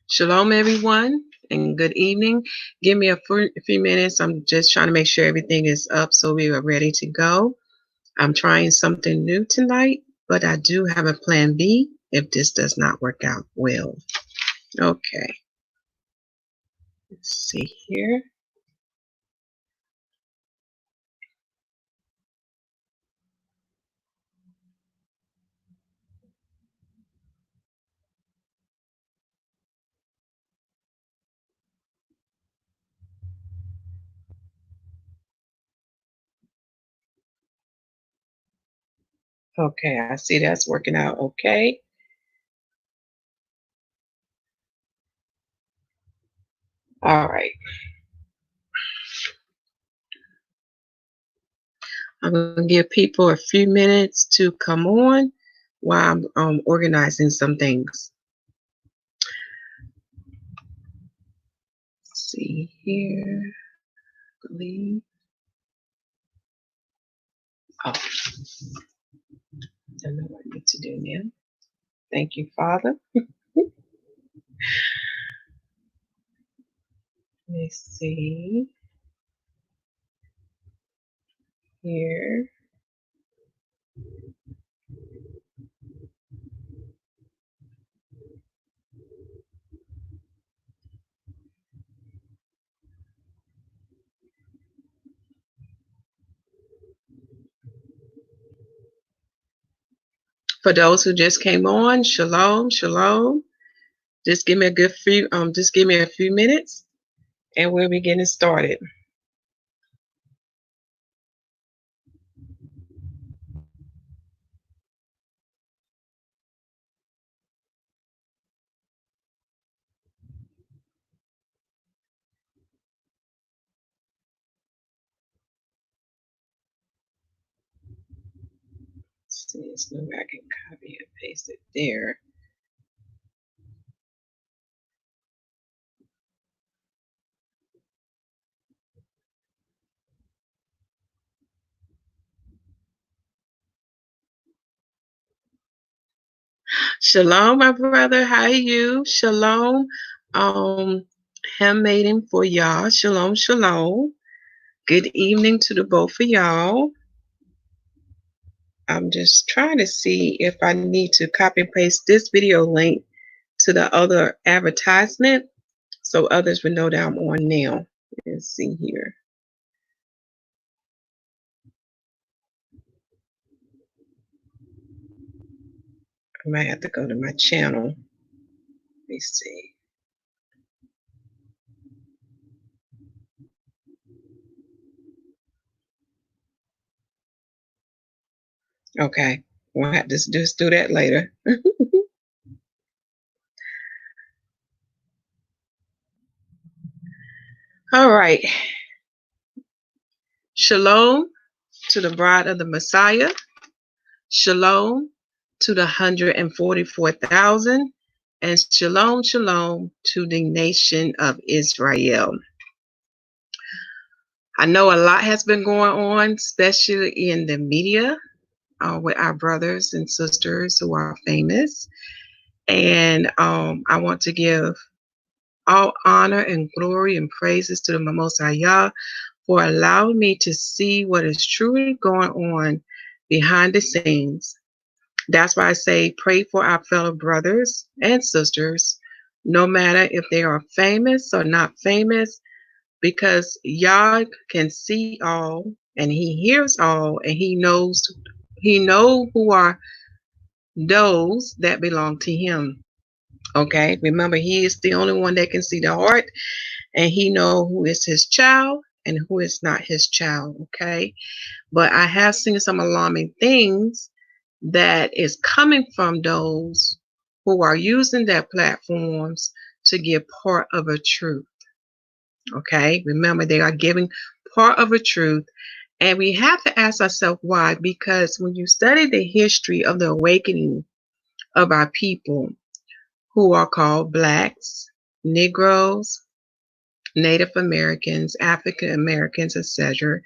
Shalom, everyone, and good evening. Give me a few minutes. I'm just trying to make sure everything is up so we are ready to go. I'm trying something new tonight, but I do have a plan B if this does not work out well. Okay. Let's see here. Okay, I see that's working out okay. All right. I'm going to give people a few minutes to come on while I'm organizing some things. Let's see here. I believe. Oh, I know what I need to do now. Thank you, Father. Let's see here. For those who just came on, shalom, shalom. Just give me a few minutes and we'll be getting started. Let's see, there's no way I can copy and paste it there. Shalom, my brother. How are you? Shalom. Handmaiden for y'all. Shalom, shalom. Good evening to the both of y'all. I'm just trying to see if I need to copy and paste this video link to the other advertisement so others will know that I'm on now. Let's see here. I might have to go to my channel. Let me see. Okay, we'll have to just do that later. All right. Shalom to the bride of the Messiah. Shalom to the 144,000. And shalom, shalom to the nation of Israel. I know a lot has been going on, especially in the media, with our brothers and sisters who are famous. And I want to give all honor and glory and praises to the Most High YAH for allowing me to see what is truly going on behind the scenes. That's why I say pray for our fellow brothers and sisters, no matter if they are famous or not famous, because Yah can see all and He hears all and He knows who are those that belong to Him. Okay, remember He is the only one that can see the heart, and He knows who is His child and who is not His child. Okay, but I have seen some alarming things that is coming from those who are using their platforms to give part of a truth. Okay, remember they are giving part of a truth, and we have to ask ourselves why, because when you study the history of the awakening of our people who are called Blacks, Negroes, Native Americans, African Americans, etc.,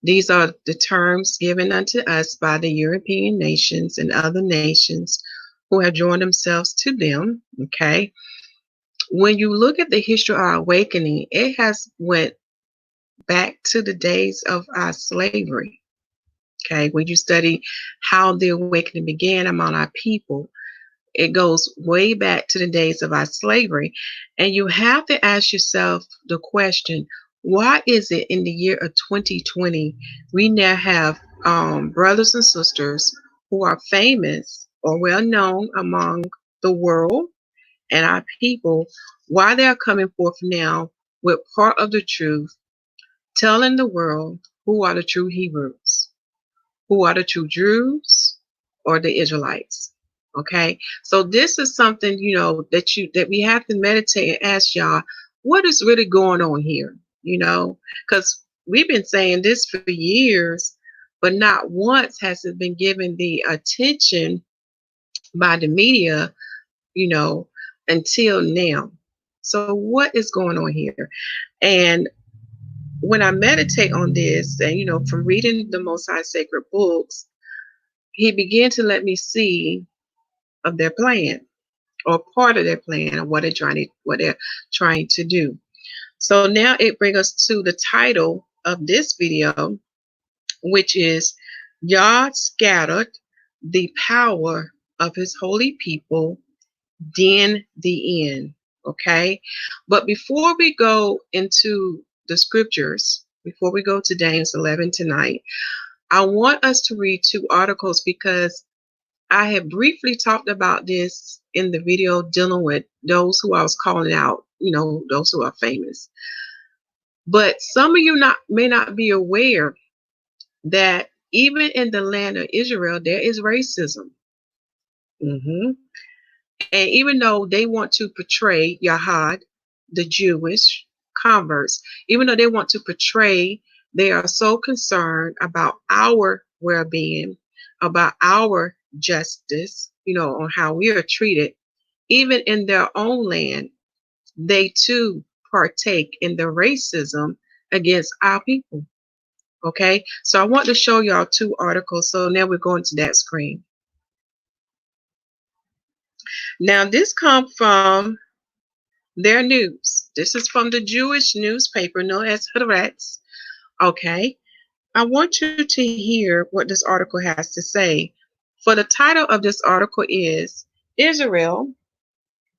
These are the terms given unto us by the European nations and other nations who have joined themselves to them. Okay. When you look at the history of our awakening, it has went back to the days of our slavery. Okay. When you study how the awakening began among our people, it goes way back to the days of our slavery. And you have to ask yourself the question, why is it in the year of 2020, we now have brothers and sisters who are famous or well known among the world and our people, why they're coming forth now with part of the truth, telling the world who are the true Hebrews, who are the true Jews, or the Israelites. Okay, so this is something that we have to meditate and ask y'all, what is really going on here? Because we've been saying this for years, but not once has it been given the attention by the media, you know, until now. So what is going on here? And when I meditate on this, and from reading the Most High sacred books, he began to let me see of their plan or part of their plan of what they're trying to do. So now it brings us to the title of this video, which is YAH scattered the power of his holy people, then the end. Okay. But before we go into the scriptures, before we go to James 11 tonight, I want us to read two articles because I had briefly talked about this in the video dealing with those who I was calling out, those who are famous. But some of you may not be aware that even in the land of Israel, there is racism. And even though they want to portray YAH, the Jewish converts, even though they want to portray, they are so concerned about our well-being, about our justice, on how we are treated, even in their own land, they too partake in the racism against our people. Okay, so I want to show y'all two articles. So now we're going to that screen. Now this comes from their news. This is from the Jewish newspaper known as Haaretz. Okay, I want you to hear what this article has to say. For the title of this article is Israel.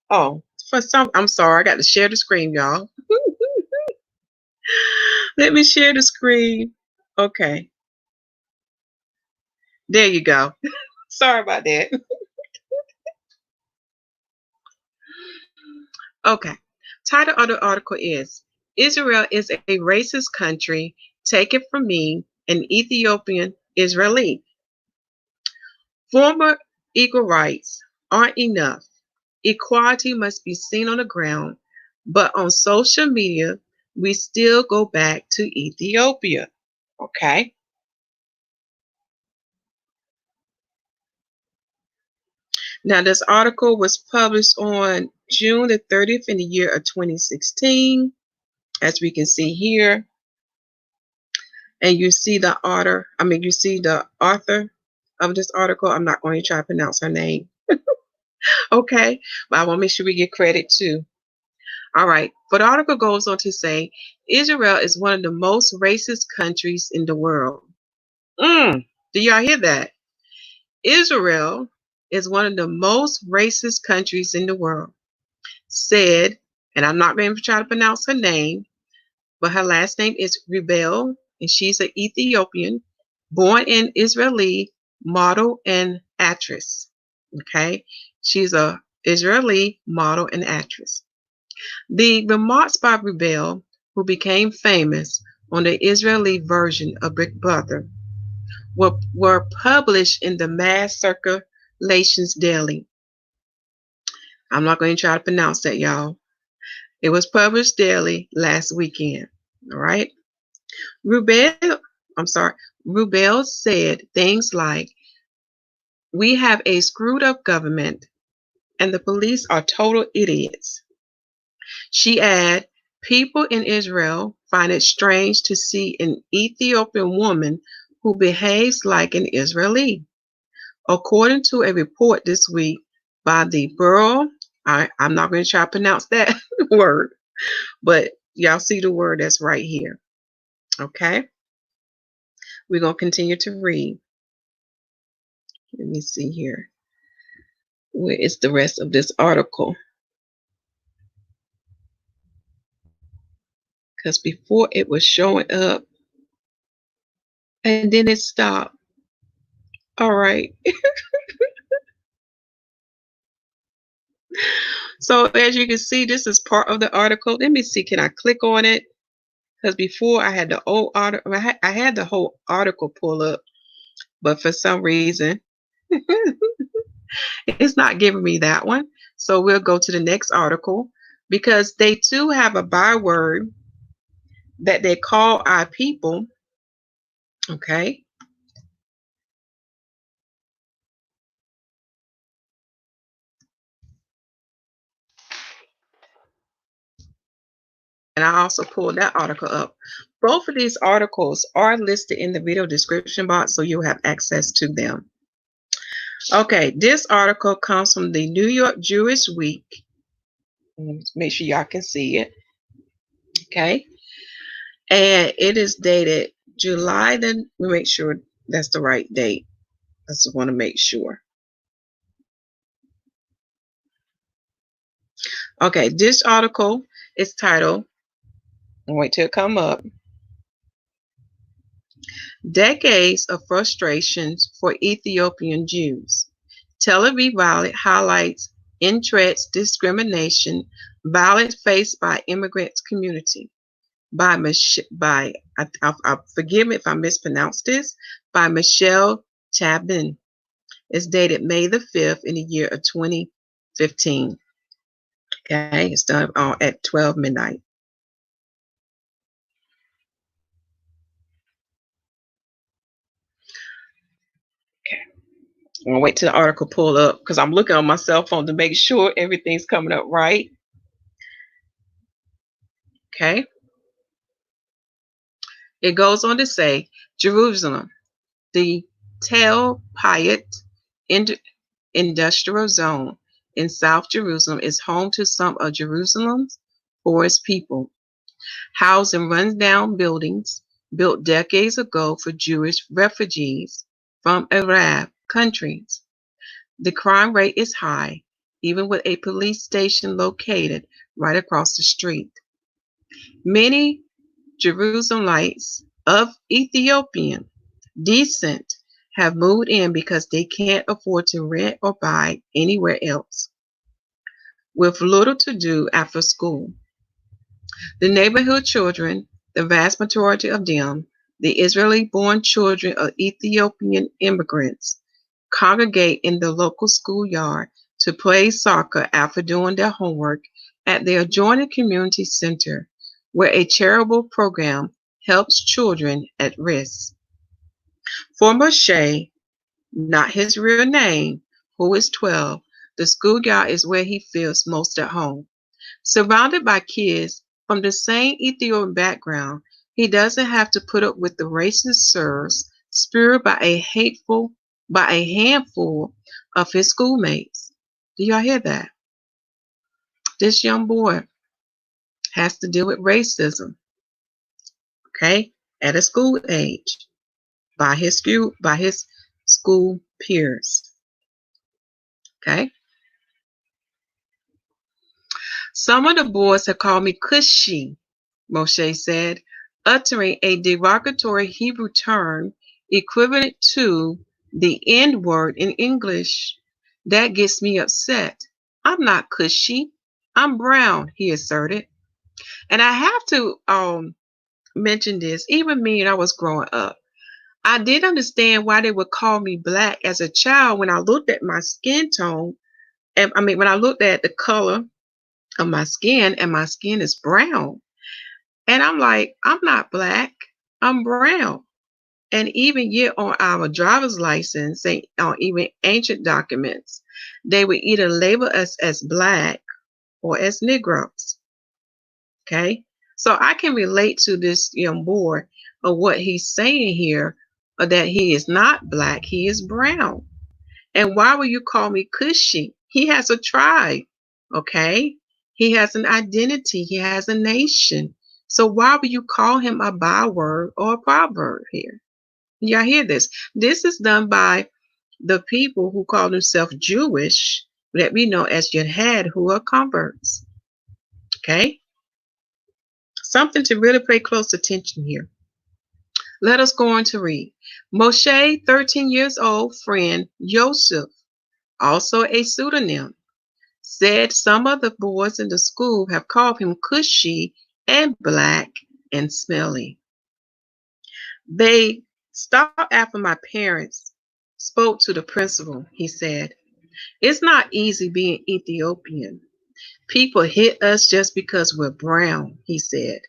I'm sorry, I got to share the screen, y'all. Let me share the screen. Okay, there you go. Sorry about that. Okay, title of the article is Israel is a racist country. Take it from me, an Ethiopian Israeli. Former equal rights aren't enough. Equality must be seen on the ground, but on social media, we still go back to Ethiopia. Okay. Now, this article was published on June the 30th in the year of 2016, as we can see here. And you see the author of this article. I'm not going to try to pronounce her name. Okay, but I want to make sure we get credit too. All right, but the article goes on to say, Israel is one of the most racist countries in the world. Do y'all hear that? Israel is one of the most racist countries in the world, said, and I'm not going to try to pronounce her name, but her last name is Ncredible, and she's an Ethiopian, born in Israeli, model and actress. Okay, she's a Israeli model and actress. The remarks by Ncredible, who became famous on the Israeli version of Big Brother, were published in the Mass Circulations Daily. I'm not going to try to pronounce that, y'all. It was published daily last weekend. All right. Ncredible said things like, we have a screwed up government and the police are total idiots. She added, people in Israel find it strange to see an Ethiopian woman who behaves like an Israeli. According to a report this week by the Bureau, I'm not going to try to pronounce that word, but y'all see the word that's right here. Okay? We're going to continue to read. Let me see here. Where is the rest of this article? Because before it was showing up and then it stopped. All right. So as you can see, this is part of the article. Let me see. Can I click on it? Because before I had the old article, I had the whole article pull up, but for some reason, it's not giving me that one. So we'll go to the next article because they too have a byword that they call our people. Okay. And I also pulled that article up. Both of these articles are listed in the video description box, so you'll have access to them. Okay, this article comes from the New York Jewish Week. Make sure y'all can see it. Okay. And it is dated July, then we make sure that's the right date. I just want to make sure. Okay, this article is titled, wait till it come up, Decades of Frustrations for Ethiopian Jews. Tel Aviv Violet highlights Ncredible's discrimination, violence faced by immigrant community. Forgive me if I mispronounce this, by Michelle Chabin. It's dated May the 5th in the year of 2015. Okay, it's done at 12 midnight. Okay, I'm gonna wait till the article pull up because I'm looking on my cell phone to make sure everything's coming up right. Okay. It goes on to say, Jerusalem, the Tel Payet industrial zone in South Jerusalem is home to some of Jerusalem's poorest people, housed in run-down buildings built decades ago for Jewish refugees from Arab countries. The crime rate is high, even with a police station located right across the street. Many Jerusalemites of Ethiopian descent have moved in because they can't afford to rent or buy anywhere else. With little to do after school, the neighborhood children, the vast majority of them, the Israeli-born children of Ethiopian immigrants, congregate in the local schoolyard to play soccer after doing their homework at the adjoining community center, where a charitable program helps children at risk. For Moshe, not his real name, who is 12, the schoolyard is where he feels most at home. Surrounded by kids from the same Ethiopian background, he doesn't have to put up with the racist slurs spewed by a handful of his schoolmates. Do y'all hear that? This young boy has to deal with racism, okay, at a school age by his school peers. Okay. Some of the boys have called me Cushy, Moshe said, uttering a derogatory Hebrew term equivalent to the N word in English. That gets me upset. I'm not Cushy. I'm brown, he asserted. And I have to mention this. Even me when I was growing up, I did understand why they would call me black as a child when I looked at my skin tone. And I mean, when I looked at the color of my skin and my skin is brown. And I'm like, I'm not black, I'm brown. And even yet on our driver's license, or even ancient documents, they would either label us as black or as Negroes. Okay. So I can relate to this young boy of what he's saying here, that he is not black, he is brown. And why will you call me Cushi? He has a tribe, okay? He has an identity, he has a nation. So why would you call him a byword or a proverb here? Y'all hear this? This is done by the people who call themselves Jewish, that we know as YAH, who are converts. Okay? Something to really pay close attention here. Let us go on to read. Moshe, 13 years old, friend Joseph, also a pseudonym, said some of the boys in the school have called him Cushy and black and smelly. They stopped after my parents spoke to the principal. He said, "It's not easy being Ethiopian. People hit us just because we're brown," he said,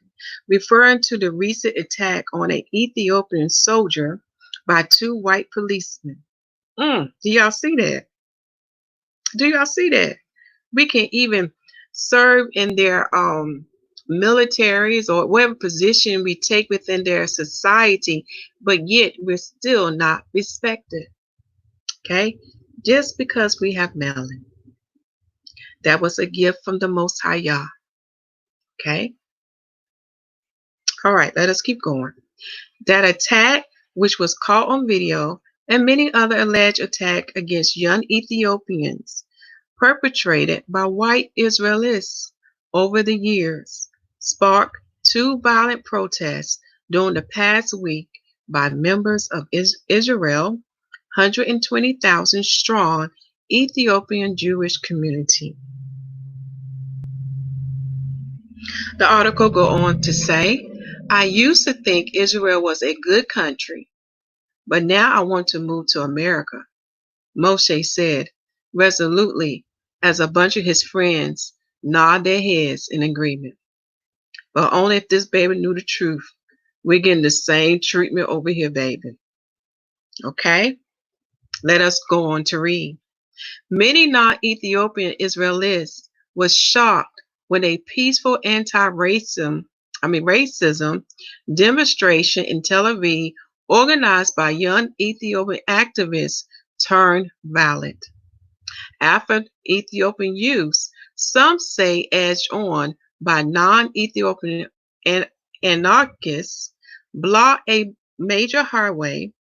referring to the recent attack on an Ethiopian soldier by two white policemen. Do y'all see that? Do y'all see that? We can even serve in their militaries or whatever position we take within their society, but yet we're still not respected. Okay? Just because we have melanin. That was a gift from the Most High Yah. Okay? All right, let us keep going. That attack, which was caught on video, and many other alleged attacks against young Ethiopians perpetrated by white Israelis over the years, sparked two violent protests during the past week by members of Israel, 120,000 strong Ethiopian Jewish community. The article goes on to say, "I used to think Israel was a good country, but now I want to move to America," Moshe said resolutely as a bunch of his friends nod their heads in agreement. But only if this baby knew the truth. We're getting the same treatment over here, baby. Okay? Let us go on to read. Many non-Ethiopian Israelis was shocked when a peaceful racism demonstration in Tel Aviv organized by young Ethiopian activists turned violent. After Ethiopian youths, some say edged on by non-Ethiopian anarchists, blocked a major highway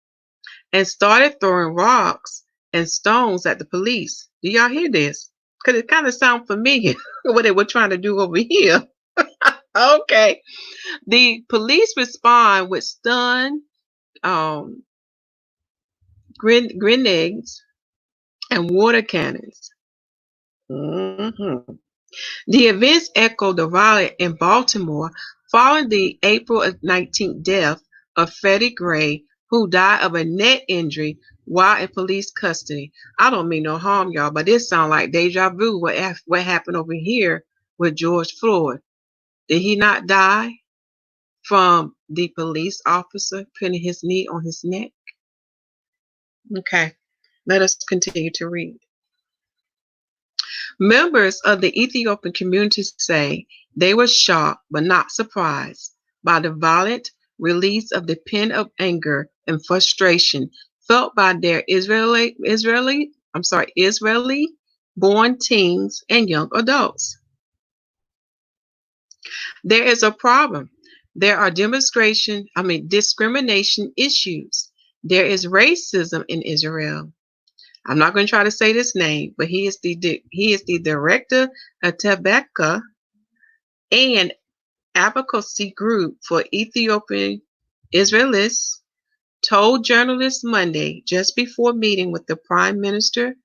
and started throwing rocks and stones at the police. Do y'all hear this? Because it kind of sounds familiar what they were trying to do over here. Okay. The police respond with stun, grenades, and water cannons. The events echoed the riot in Baltimore following the April 19th death of Freddie Gray, who died of a neck injury while in police custody. I don't mean no harm, y'all, but this sounds like deja vu, what happened over here with George Floyd. Did he not die from the police officer putting his knee on his neck? Okay, let us continue to read. Members of the Ethiopian community say they were shocked but not surprised by the violent release of the pent up anger and frustration felt by their Israeli-born teens and young adults. There is a problem. There are discrimination issues. There is racism in Israel. I'm not going to try to say this name, but he is the director of Tebeka and advocacy group for Ethiopian Israelis, told journalists Monday just before meeting with the Prime Minister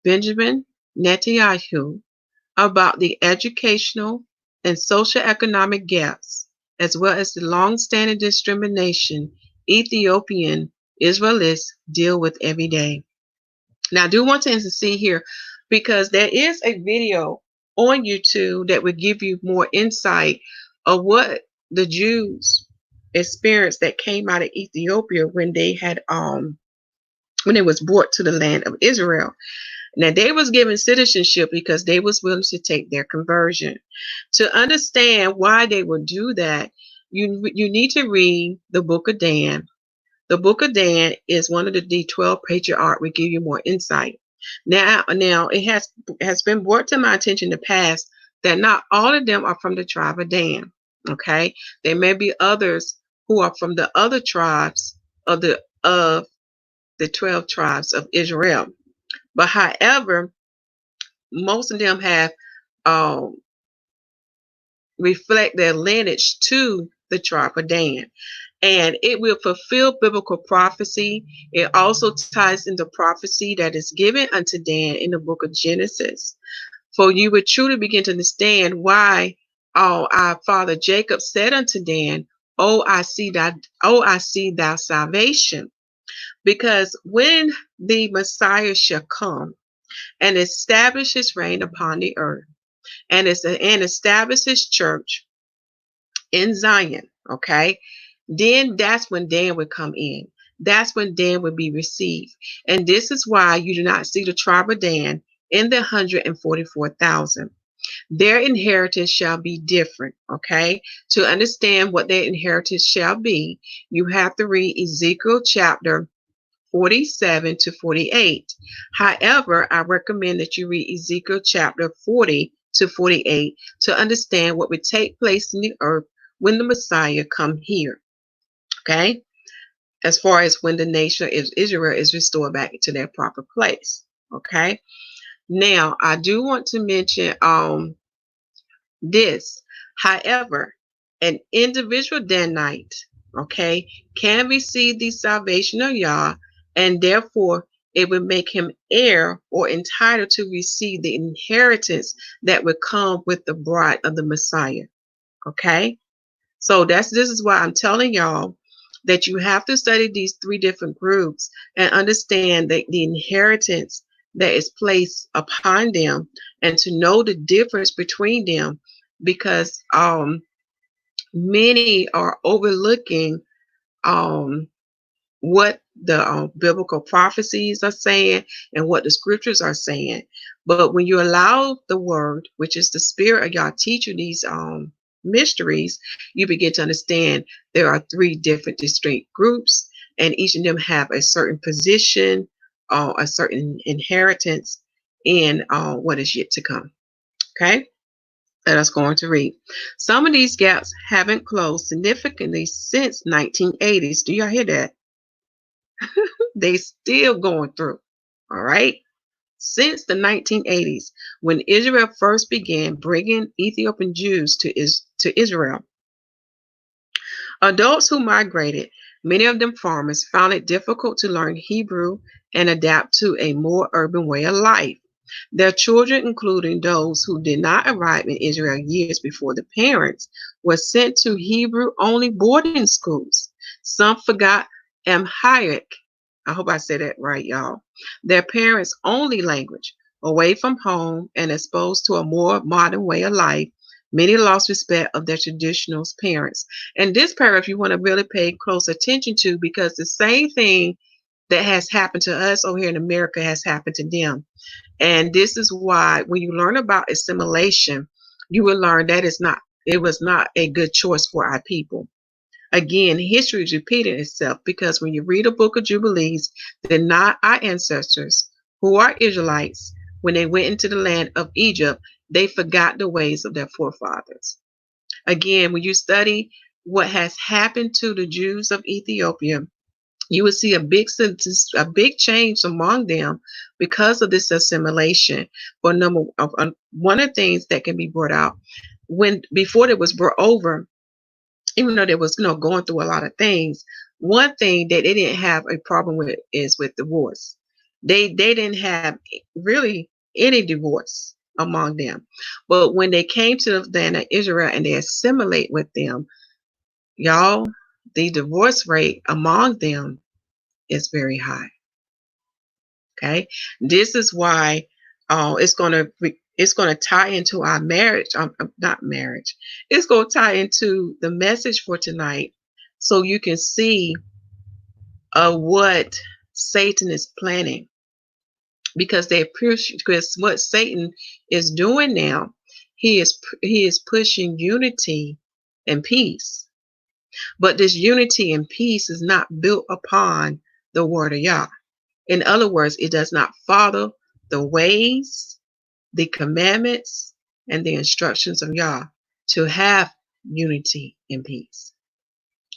Benjamin Netanyahu about the educational and socioeconomic gaps, as well as the long-standing discrimination Ethiopian Israelis deal with every day. Now, I do want to see here, because there is a video on YouTube that will give you more insight of what the Jews experienced that came out of Ethiopia when they had when it was brought to the land of Israel. Now they was given citizenship because they was willing to take their conversion. To understand why they would do that, you need to read the book of Dan. The book of Dan is one of the 12 patriarchs will give you more insight. Now it has been brought to my attention in the past that not all of them are from the tribe of Dan. Okay, there may be others who are from the other tribes of the 12 tribes of Israel. But however, most of them have um, reflect their lineage to the tribe of Dan. And it will fulfill biblical prophecy. It also ties into prophecy that is given unto Dan in the book of Genesis. For you would truly begin to understand why our father Jacob said unto Dan, I see thy salvation. Because when the Messiah shall come and establish his reign upon the earth, and establish his church in Zion, okay, then that's when Dan would come in. That's when Dan would be received. And this is why you do not see the tribe of Dan in the 144,000. Their inheritance shall be different, okay? To understand what their inheritance shall be, you have to read Ezekiel chapter 47 to 48. However, I recommend that you read Ezekiel chapter 40 to 48 to understand what would take place in the earth when the Messiah come here. Okay? As far as when the nation of Israel is restored back to their proper place. Okay? Now, I do want to mention this. However, an individual Danite, okay, can receive the salvation of Yah, and therefore it would make him heir or entitled to receive the inheritance that would come with the bride of the Messiah. Okay? So this is why I'm telling y'all that you have to study these three different groups and understand that the inheritance that is placed upon them, and to know the difference between them, because many are overlooking what the biblical prophecies are saying and what the scriptures are saying. But when you allow the word, which is the spirit of y'all, teach you these mysteries, you begin to understand there are three different distinct groups, and each of them have a certain position, a certain inheritance in what is yet to come. Okay? Let us go on to read. Some of these gaps haven't closed significantly since 1980s. Do y'all hear that? They still going through. All right. Since the 1980s, when Israel first began bringing Ethiopian Jews to Israel, adults who migrated, many of them farmers, found it difficult to learn Hebrew and adapt to a more urban way of life. Their children, including those who did not arrive in Israel years before the parents, were sent to Hebrew-only boarding schools. Some forgot Amharic. I hope I said that right, y'all. Their parents' only language, away from home and exposed to a more modern way of life. Many lost respect of their traditional parents. And this paragraph you want to really pay close attention to, because the same thing that has happened to us over here in America has happened to them. And this is why when you learn about assimilation, you will learn that it was not a good choice for our people. Again, history is repeating itself, because when you read a book of Jubilees, they're not our ancestors who are Israelites. When they went into the land of Egypt, they forgot the ways of their forefathers. Again, when you study what has happened to the Jews of Ethiopia, you would see a big change among them because of this assimilation. For one of the things that can be brought out, when before it was brought over, even though there was going through a lot of things, one thing that they didn't have a problem with is with divorce. They didn't have really any divorce among them. But when they came to the land of Israel and they assimilate with them, y'all, the divorce rate among them is very high. Okay, this is why it's going to tie into our marriage. Not marriage. It's going to tie into the message for tonight, so you can see what Satan is planning. because because what Satan is doing now, he is pushing unity and peace. But this unity and peace is not built upon the word of Yah. In other words, it does not follow the ways, the commandments, and the instructions of Yah to have unity and peace.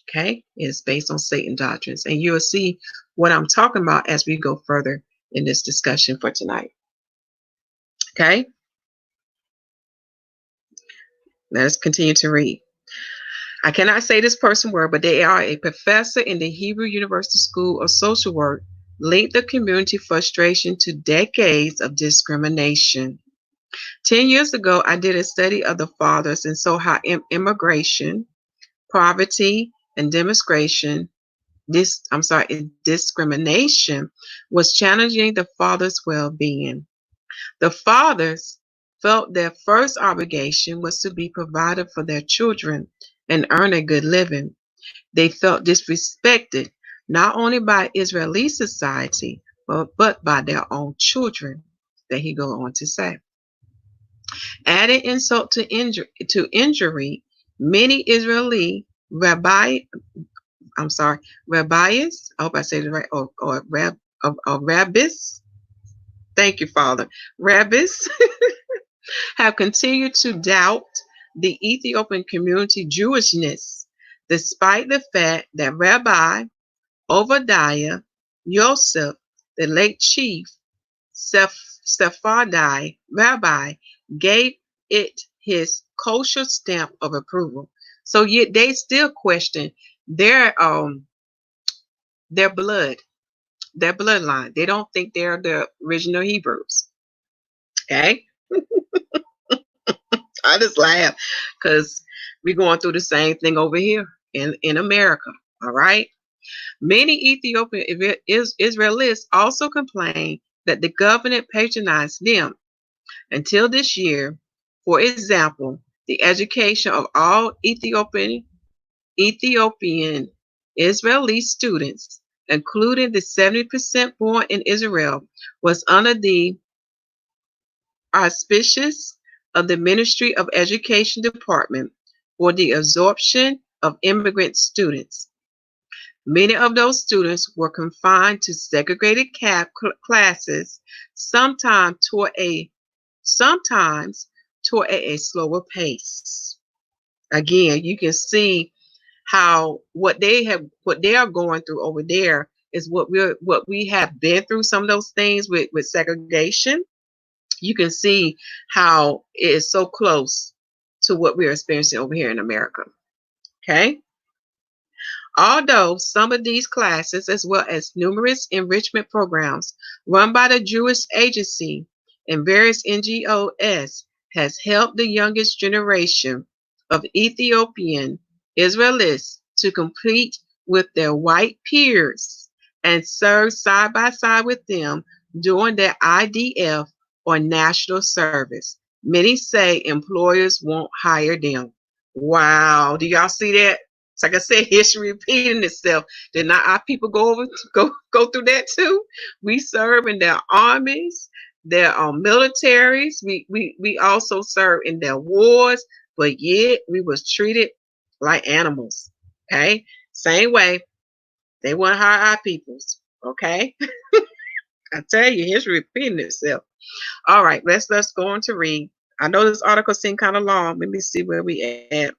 Okay? It's based on Satan doctrines. And you'll see what I'm talking about as we go further in this discussion for tonight. Okay? Let us continue to read. I cannot say this person word, but they are a professor in the Hebrew University School of Social Work, linked the community frustration to decades of discrimination. 10 years ago, I did a study of the fathers and saw how immigration, poverty, and discrimination was challenging the fathers' well-being. The fathers felt their first obligation was to be provided for their children and earn a good living. They felt disrespected not only by Israeli society, but by their own children, that he goes on to say. Adding insult to injury, many Israeli rabbis, I hope I said it right, or rabbis, thank you, Father, rabbis, have continued to doubt the Ethiopian community Jewishness, despite the fact that Rabbi Obadiah Yosef, the late chief Sephardi rabbi, gave it his kosher stamp of approval. So yet they still question their bloodline. They don't think they're the original Hebrews. Okay? I just laugh because we're going through the same thing over here in America. All right. Many Ethiopian Israelis also complain that the government patronized them. Until this year, for example, the education of all Ethiopian Israeli students, including the 70% born in Israel, was under the auspices of the Ministry of Education Department for the absorption of immigrant students. Many of those students were confined to segregated classes, sometimes toward a slower pace. Again, you can see how what they are going through over there is what we have been through. Some of those things with segregation. You can see how it is so close to what we're experiencing over here in America. Okay? Although some of these classes, as well as numerous enrichment programs run by the Jewish Agency and various NGOs, has helped the youngest generation of Ethiopian Israelis to compete with their white peers and serve side by side with them during their IDF or national service. Many say employers won't hire them. Wow, do y'all see that? It's like I said, history repeating itself. Did not our people go through that too? We serve in their armies, their militaries. We also serve in their wars, but yet we was treated like animals. Okay, same way they want to hire our peoples. Okay, I tell you, history repeating itself. All right, let's go on to read. I know this article seemed kind of long. Let me see where we at.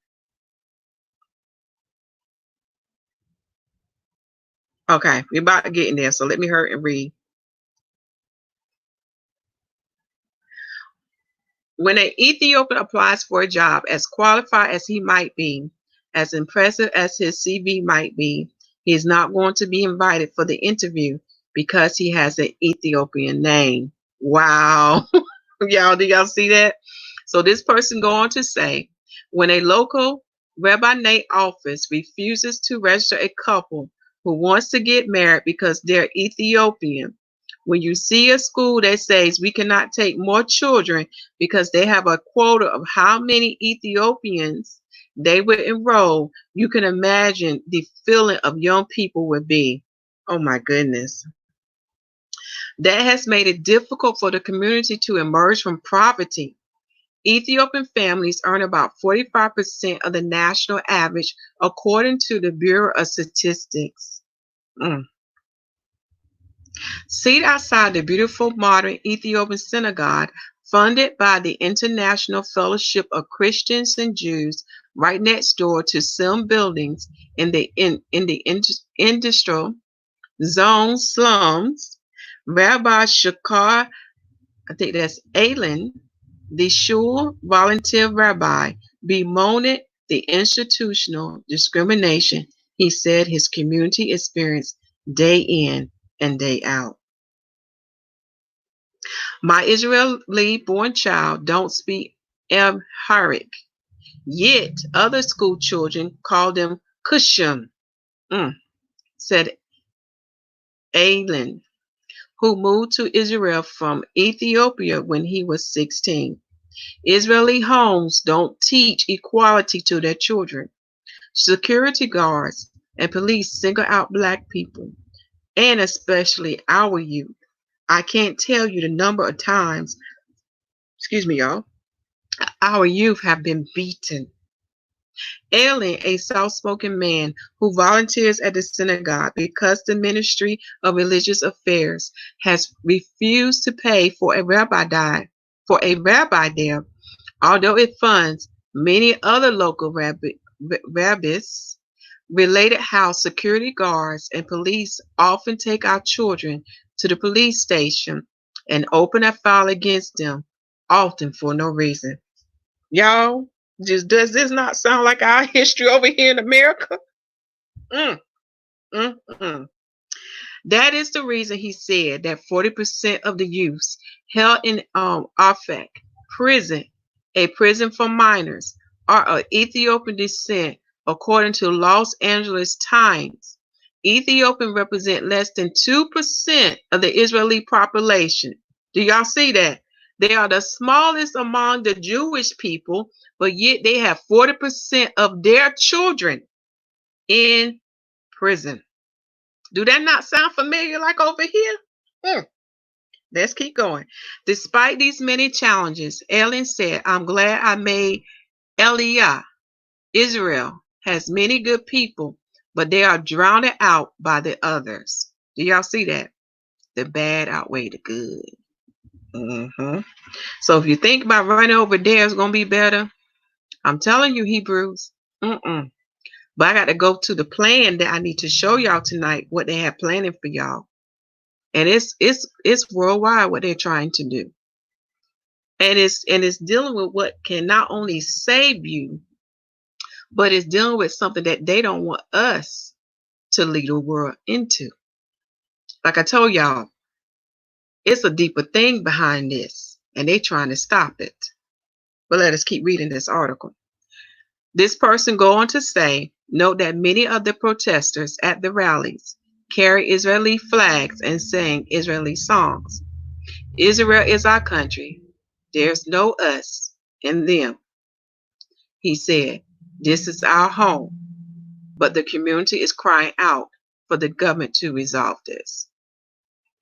Okay, we're about to get in there, so let me hurry and read. When an Ethiopian applies for a job, as qualified as he might be, as impressive as his CV might be, he is not going to be invited for the interview because he has an Ethiopian name. Wow. Y'all, do y'all see that? So this person go on to say, when a local rabbinate office refuses to register a couple who wants to get married because they're Ethiopian, when you see a school that says we cannot take more children because they have a quota of how many Ethiopians they would enroll, you can imagine the feeling of young people would be, oh my goodness. That has made it difficult for the community to emerge from poverty. Ethiopian families earn about 45% of the national average, according to the Bureau of Statistics. Seated outside the beautiful modern Ethiopian synagogue, funded by the International Fellowship of Christians and Jews, right next door to some buildings in the industrial zone slums, Rabbi Shakar, I think that's Allen, the shul volunteer rabbi, bemoaned the institutional discrimination he said his community experienced day in and day out. My Israeli-born child don't speak Amharic, yet other school children call them Cusham, said Aylin, who moved to Israel from Ethiopia when he was 16. Israeli homes don't teach equality to their children. Security guards and police single out Black people, and especially our youth. I can't tell you the number of times, y'all, our youth have been beaten. Allen, a soft-spoken man who volunteers at the synagogue because the Ministry of Religious Affairs has refused to pay for a rabbi there, although it funds many other local rabbis, related how security guards and police often take our children to the police station and open a file against them, often for no reason. Y'all, does this not sound like our history over here in America? That is the reason he said that 40% of the youths held in Afek prison, a prison for minors, are of Ethiopian descent, according to Los Angeles Times. Ethiopians represent less than 2% of the Israeli population. Do y'all see that? They are the smallest among the Jewish people, but yet they have 40% of their children in prison. Do that not sound familiar like over here? Let's keep going. Despite these many challenges, Ellen said, I'm glad I made Aliyah. Israel has many good people, but they are drowned out by the others. Do y'all see that? The bad outweigh the good. So if you think about running over there is going to be better, I'm telling you, Hebrews. But I got to go to the plan that I need to show y'all tonight, what they have planning for y'all. And it's worldwide what they're trying to do. And it's dealing with what can not only save you, but it's dealing with something that they don't want us to lead the world into. Like I told y'all, it's a deeper thing behind this, and they're trying to stop it. But let us keep reading this article. This person go on to say, note that many of the protesters at the rallies carry Israeli flags and sing Israeli songs. Israel is our country. There's no us and them. He said, this is our home, but the community is crying out for the government to resolve this.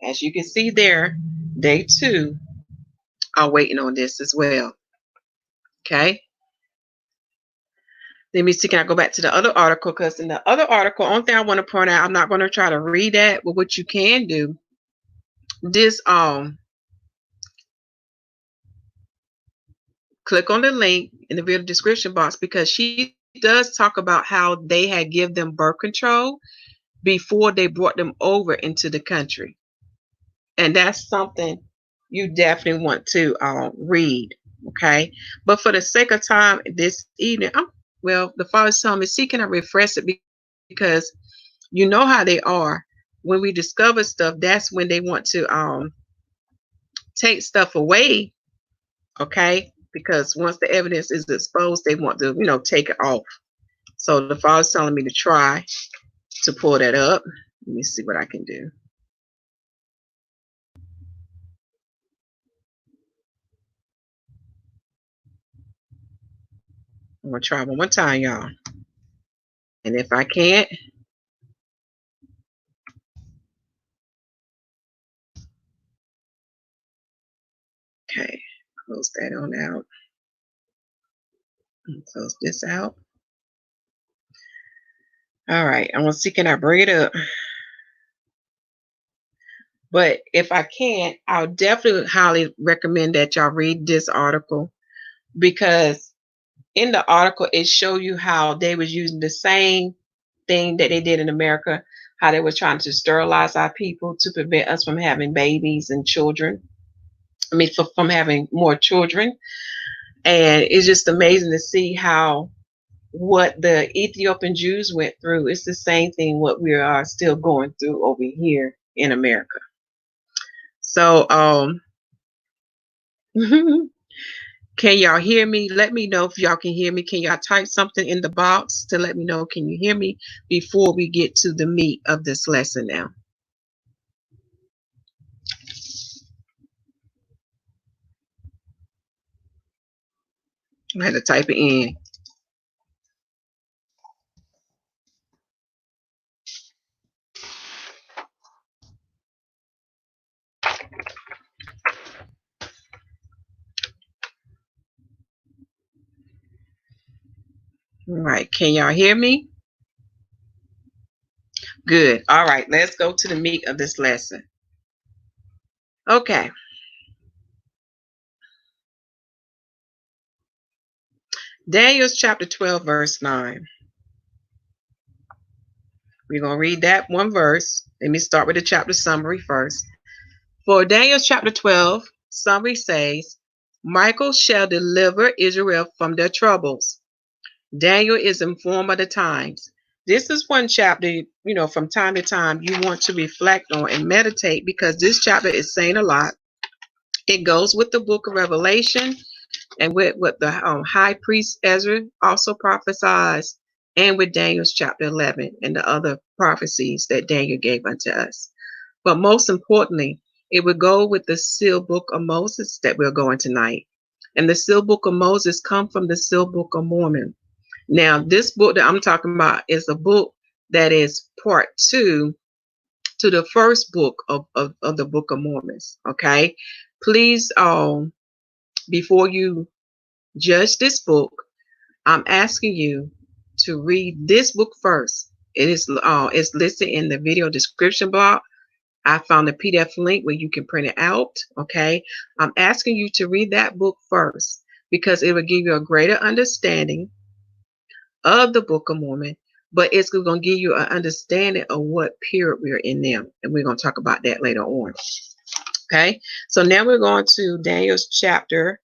As you can see there, they too are waiting on this as well. Okay. Let me see, can I go back to the other article? Because in the other article, only thing I want to point out, I'm not going to try to read that, but what you can do, this click on the link in the video description box, because she does talk about how they had given them birth control before they brought them over into the country. And that's something you definitely want to read. Okay. But for the sake of time this evening, the Father's telling me, see, can I refresh it? Because you know how they are. When we discover stuff, that's when they want to take stuff away. Okay. Because once the evidence is exposed, they want to, take it off. So the Father's telling me to try to pull that up. Let me see what I can do. I'm going to try one more time, y'all. And if I can't, Okay, close that on out. And close this out. All right, I'm gonna see, can I bring it up? But if I can't, I'll definitely highly recommend that y'all read this article, because in the article it show you how they was using the same thing that they did in America, how they were trying to sterilize our people to prevent us from having babies and children. I mean, from having more children. And it's just amazing to see how what the Ethiopian Jews went through is the same thing what we are still going through over here in America. So can y'all hear me? Let me know if y'all can hear me. Can y'all type something in the box to let me know, can you hear me, before we get to the meat of this lesson now? I had to type it in. All right, can y'all hear me? Good. All right, let's go to the meat of this lesson. Okay. Daniel's chapter 12, verse 9. We're going to read that one verse. Let me start with the chapter summary first. For Daniel's chapter 12, summary says, Michael shall deliver Israel from their troubles. Daniel is informed of the times. This is one chapter, from time to time you want to reflect on and meditate, because this chapter is saying a lot. It goes with the book of Revelation and with what the high priest Ezra also prophesies, and with Daniel's chapter 11 and the other prophecies that Daniel gave unto us. But most importantly, it would go with the sealed book of Moses that we're going tonight. And the sealed book of Moses come from the sealed book of Mormon. Now, this book that I'm talking about is a book that is part 2 to the first book of the Book of Mormons. Okay, please, before you judge this book, I'm asking you to read this book first. It is it's listed in the video description box. I found a PDF link where you can print it out. Okay, I'm asking you to read that book first, because it will give you a greater understanding of the Book of Mormon, but it's going to give you an understanding of what period we're in now, and we're going to talk about that later on. Okay, so now we're going to Daniel's chapter.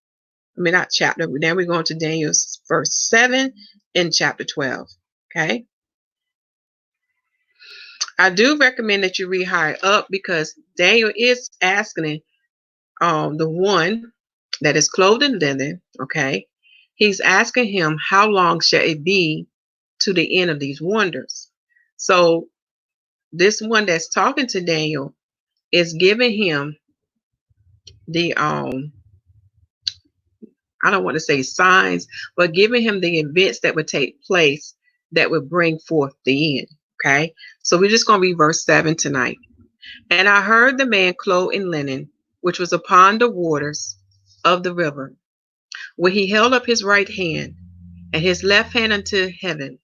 Not chapter, but now we're going to Daniel's verse 7 in chapter 12. Okay, I do recommend that you read higher up, because Daniel is asking the one that is clothed in linen. Okay, he's asking him, how long shall it be to the end of these wonders? So this one that's talking to Daniel is giving him the I don't want to say signs, but giving him the events that would take place that would bring forth the end. Okay, so we're just going to read verse 7 tonight. And I heard the man clothed in linen, which was upon the waters of the river, when he held up his right hand and his left hand unto heaven,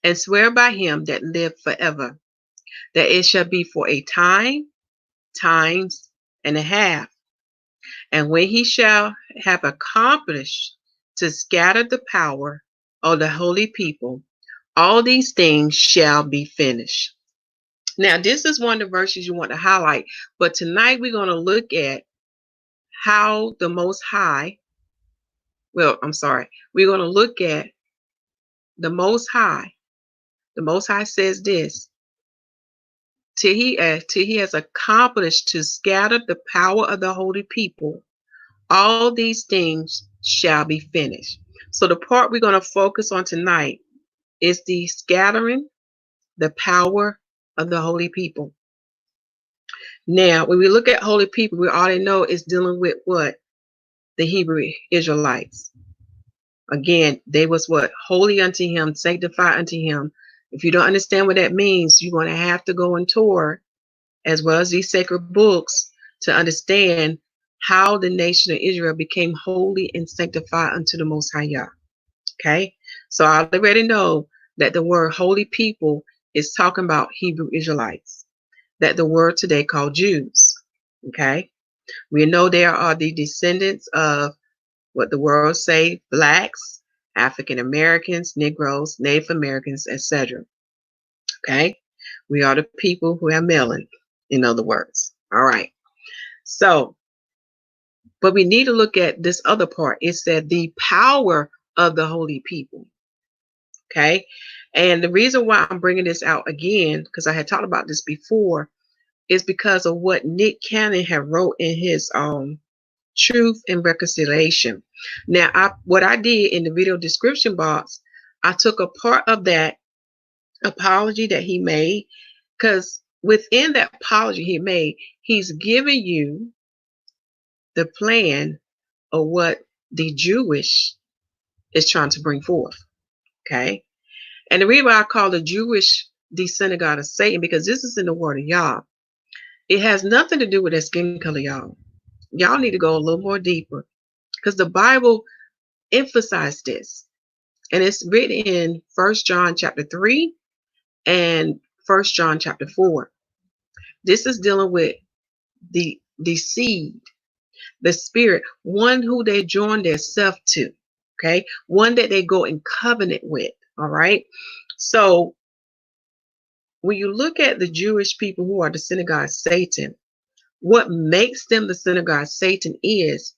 and swear by him that lived forever, that it shall be for a time, times and a half, and when he shall have accomplished to scatter the power of the holy people, all these things shall be finished. Now, this is one of the verses you want to highlight, but tonight we're going to look at how the Most High, we're going to look at the Most High. The Most High says this, till he has accomplished to scatter the power of the holy people, all these things shall be finished. So the part we're going to focus on tonight is the scattering, the power of the holy people. Now, when we look at holy people, we already know it's dealing with what? The Hebrew Israelites. Again, they was what? Holy unto him, sanctified unto him. If you don't understand what that means, you're going to have to go and tour, as well as these sacred books, to understand how the nation of Israel became holy and sanctified unto the Most High Yah. Okay, so I already know that the word holy people is talking about Hebrew Israelites, that the word today called Jews. Okay, we know there are the descendants of what the world say, blacks, African Americans, Negroes, Native Americans, etc. Okay, we are the people who have melanin, in other words. All right, so but we need to look at this other part. It said the power of the holy people. Okay, and the reason why I'm bringing this out again, because I had talked about this before, is because of what Nick Cannon had wrote in his Truth and Reconciliation. Now, what I did in the video description box, I took a part of that apology that he made, because within that apology he made, he's giving you the plan of what the Jewish is trying to bring forth. Okay, and the reason why I call the Jewish the synagogue of Satan, because this is in the word of Yah. It has nothing to do with their skin color, y'all. Y'all need to go a little more deeper, because the Bible emphasized this, and it's written in 1 John chapter 3 and 1 John chapter 4. This is dealing with the seed, the spirit, one who they join their self to, okay, one that they go in covenant with. All right, so when you look at the Jewish people who are the synagogue of Satan, what makes them the synagogue of Satan is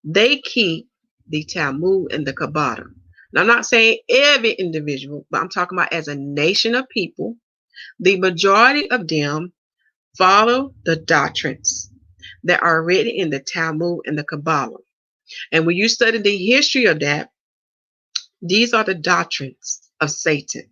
they keep the Talmud and the Kabbalah. Now, I'm not saying every individual, but I'm talking about as a nation of people, the majority of them follow the doctrines that are written in the Talmud and the Kabbalah. And when you study the history of that, these are the doctrines of Satan.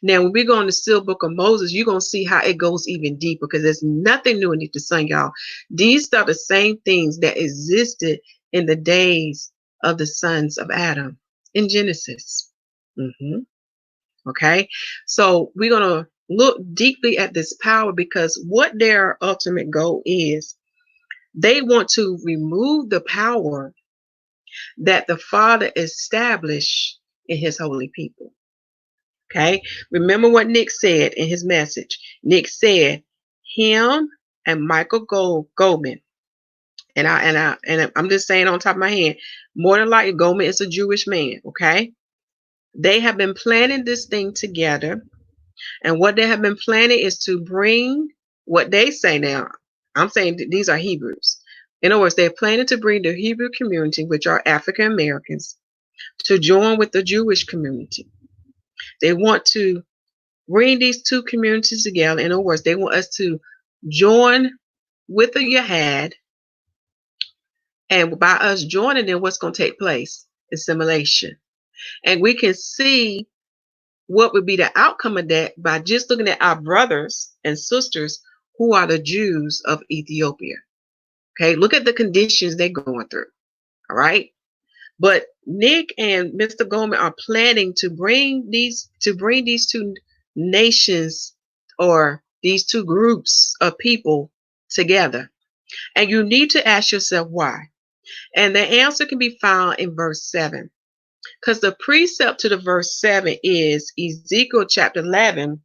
Now, when we go in the Still Book of Moses, you're going to see how it goes even deeper, because there's nothing new underneath the sun, y'all. These are the same things that existed in the days of the sons of Adam in Genesis. Okay, so we're going to look deeply at this power, because what their ultimate goal is, they want to remove the power that the Father established in his holy people. Okay, remember what Nick said in his message. Nick said him and Michael Goldman, and I'm just saying on top of my head, more than likely Goldman is a Jewish man. Okay, they have been planning this thing together, and what they have been planning is to bring what they say now. I'm saying these are Hebrews. In other words, they're planning to bring the Hebrew community, which are African Americans, to join with the Jewish community. They want to bring these two communities together. In other words, they want us to join with the YAH, and by us joining them, what's going to take place? Assimilation. And we can see what would be the outcome of that by just looking at our brothers and sisters who are the Jews of Ethiopia. Okay, look at the conditions they're going through. All right, but Nick and Mr. Goldman are planning to bring these two nations, or these two groups of people, together. And you need to ask yourself why. And the answer can be found in verse 7. Because the precept to the verse 7 is Ezekiel chapter 11,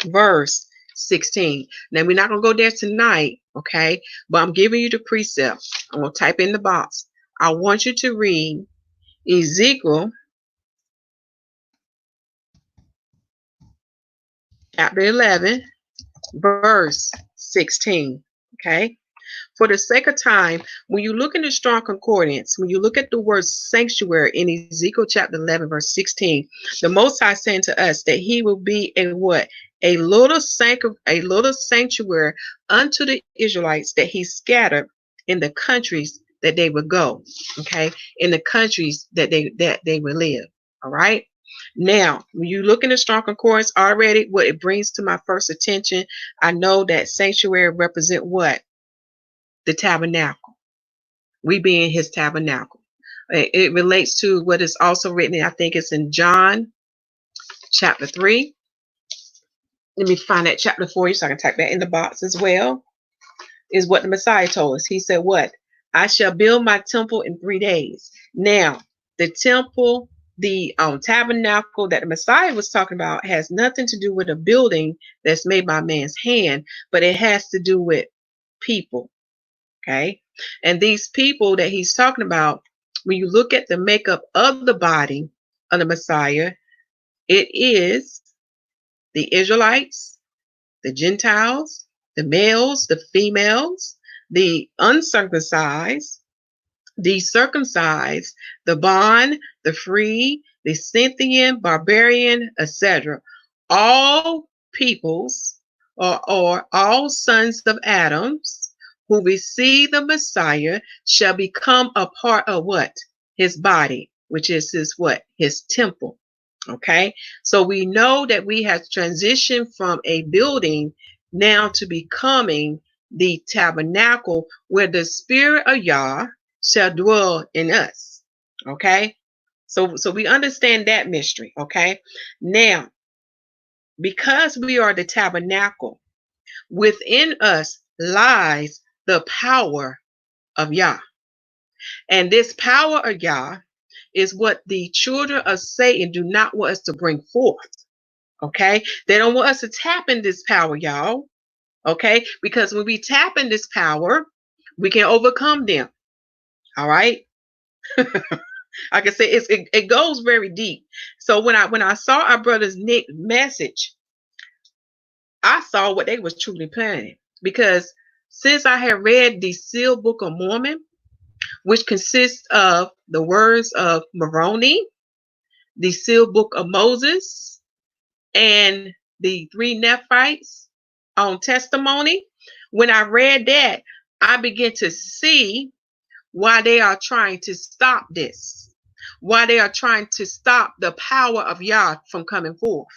verse 16. Now, we're not going to go there tonight, okay? But I'm giving you the precept. I'm going to type in the box. I want you to read Ezekiel chapter 11, verse 16, okay? For the sake of time, when you look in the Strong Concordance, when you look at the word sanctuary in Ezekiel chapter 11, verse 16, the Most High saying to us that he will be a what? A little sanctuary unto the Israelites that he scattered in the countries that they would go, okay? In the countries that they would live, all right? Now, when you look in the Strong Concordance already, what it brings to my first attention, I know that sanctuary represent what? The tabernacle. We being his tabernacle. It relates to what is also written, I think it's in John chapter 3. Let me find that chapter for you so I can type that in the box as well. Is what the Messiah told us. He said what? I shall build my temple in 3 days. Now, the temple, the tabernacle that the Messiah was talking about has nothing to do with a building that's made by man's hand, but it has to do with people. Okay. And these people that he's talking about, when you look at the makeup of the body of the Messiah, it is the Israelites, the Gentiles, the males, the females, the uncircumcised, the circumcised, the bond, the free, the Scythian, barbarian, etc. All peoples or all sons of Adams who receive the Messiah shall become a part of what? His body, which is his what? His temple. Okay, so we know that we have transitioned from a building now to becoming the tabernacle where the spirit of Yah shall dwell in us. Okay, so we understand that mystery. Okay, now because we are the tabernacle, within us lies the power of Yah, and this power of Yah is what the children of Satan do not want us to bring forth. Okay, they don't want us to tap in this power, y'all. Okay, because when we tap in this power, we can overcome them. All right. Like I said, it goes very deep. So when I saw our brother's Nick message, I saw what they was truly planning. Because since I had read the sealed book of Mormon, which consists of the words of Moroni, the sealed book of Moses, and the three Nephites on testimony, when I read that, I began to see why they are trying to stop this, why they are trying to stop the power of Yah from coming forth.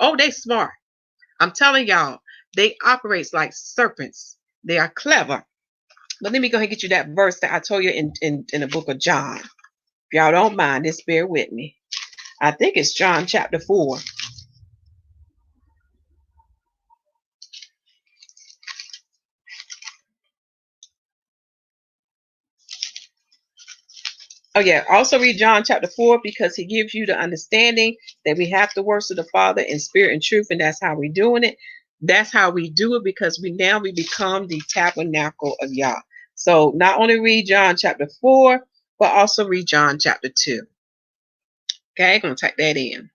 Oh, they smart. I'm telling y'all, they operate like serpents. They are clever. But let me go ahead and get you that verse that I told you in the book of John. If y'all don't mind, just bear with me. I think it's John chapter 4. Oh yeah, also read John chapter 4 because he gives you the understanding that we have to worship the Father in spirit and truth, and that's how we're doing it. That's how we do it because we become the tabernacle of Yah. So not only read John chapter 4, but also read John chapter 2. Okay, I'm gonna type that in.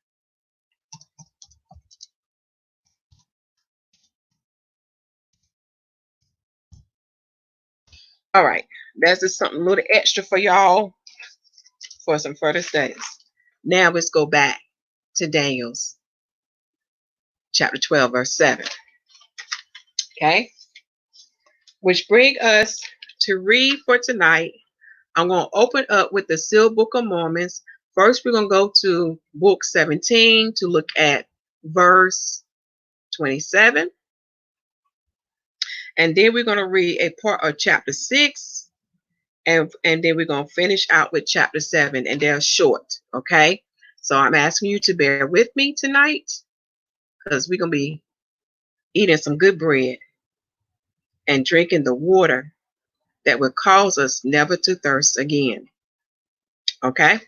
All right, that's just something a little extra for y'all for some further studies. Now let's go back to Daniel's chapter 12, verse 7. Okay, which bring us to read for tonight. I'm going to open up with the sealed book of Mormons. First, we're going to go to book 17 to look at verse 27. And then we're going to read a part of chapter 6. And then we're going to finish out with chapter 7. And they're short. Okay. So I'm asking you to bear with me tonight because we're going to be eating some good bread and drinking the water that will cause us never to thirst again. Okay.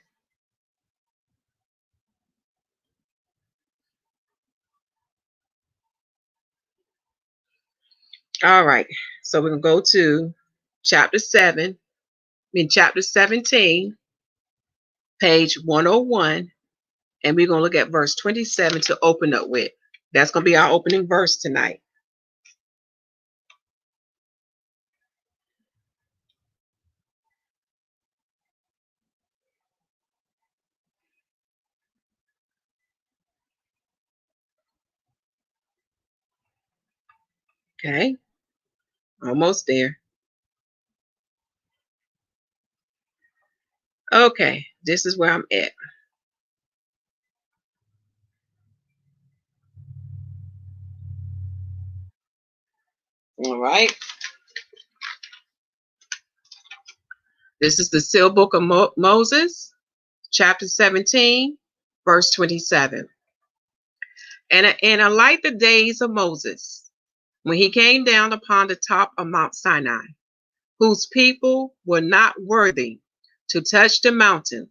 All right. So we're going to go to chapter 17, page 101, and we're going to look at verse 27 to open up with. That's going to be our opening verse tonight. Okay. Almost there. Okay. This is where I'm at. All right. This is the sealed book of Moses, chapter 17, verse 27. And unlike the days of Moses, when he came down upon the top of Mount Sinai, whose people were not worthy to touch the mountain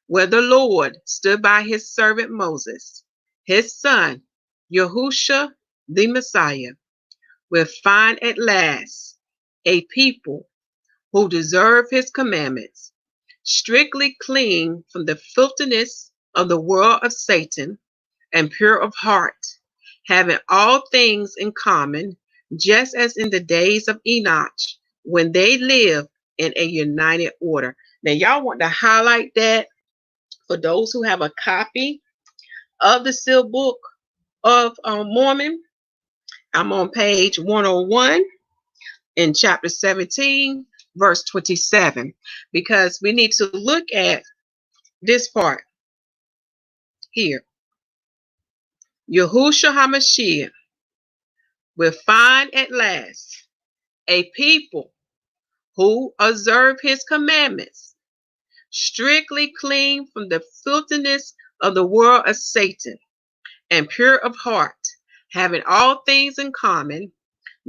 where the Lord stood by his servant Moses, his son, Yahushua the Messiah, will find at last a people who deserve his commandments, strictly clean from the filthiness of the world of Satan, and pure of heart, having all things in common, just as in the days of Enoch, when they lived in a united order. Now, y'all want to highlight that for those who have a copy of the Sealed Book of Mormon. I'm on page 101 in chapter 17, verse 27, because we need to look at this part here. Yahushua HaMashiach will find at last a people who observe his commandments, strictly clean from the filthiness of the world of Satan, and pure of heart, having all things in common,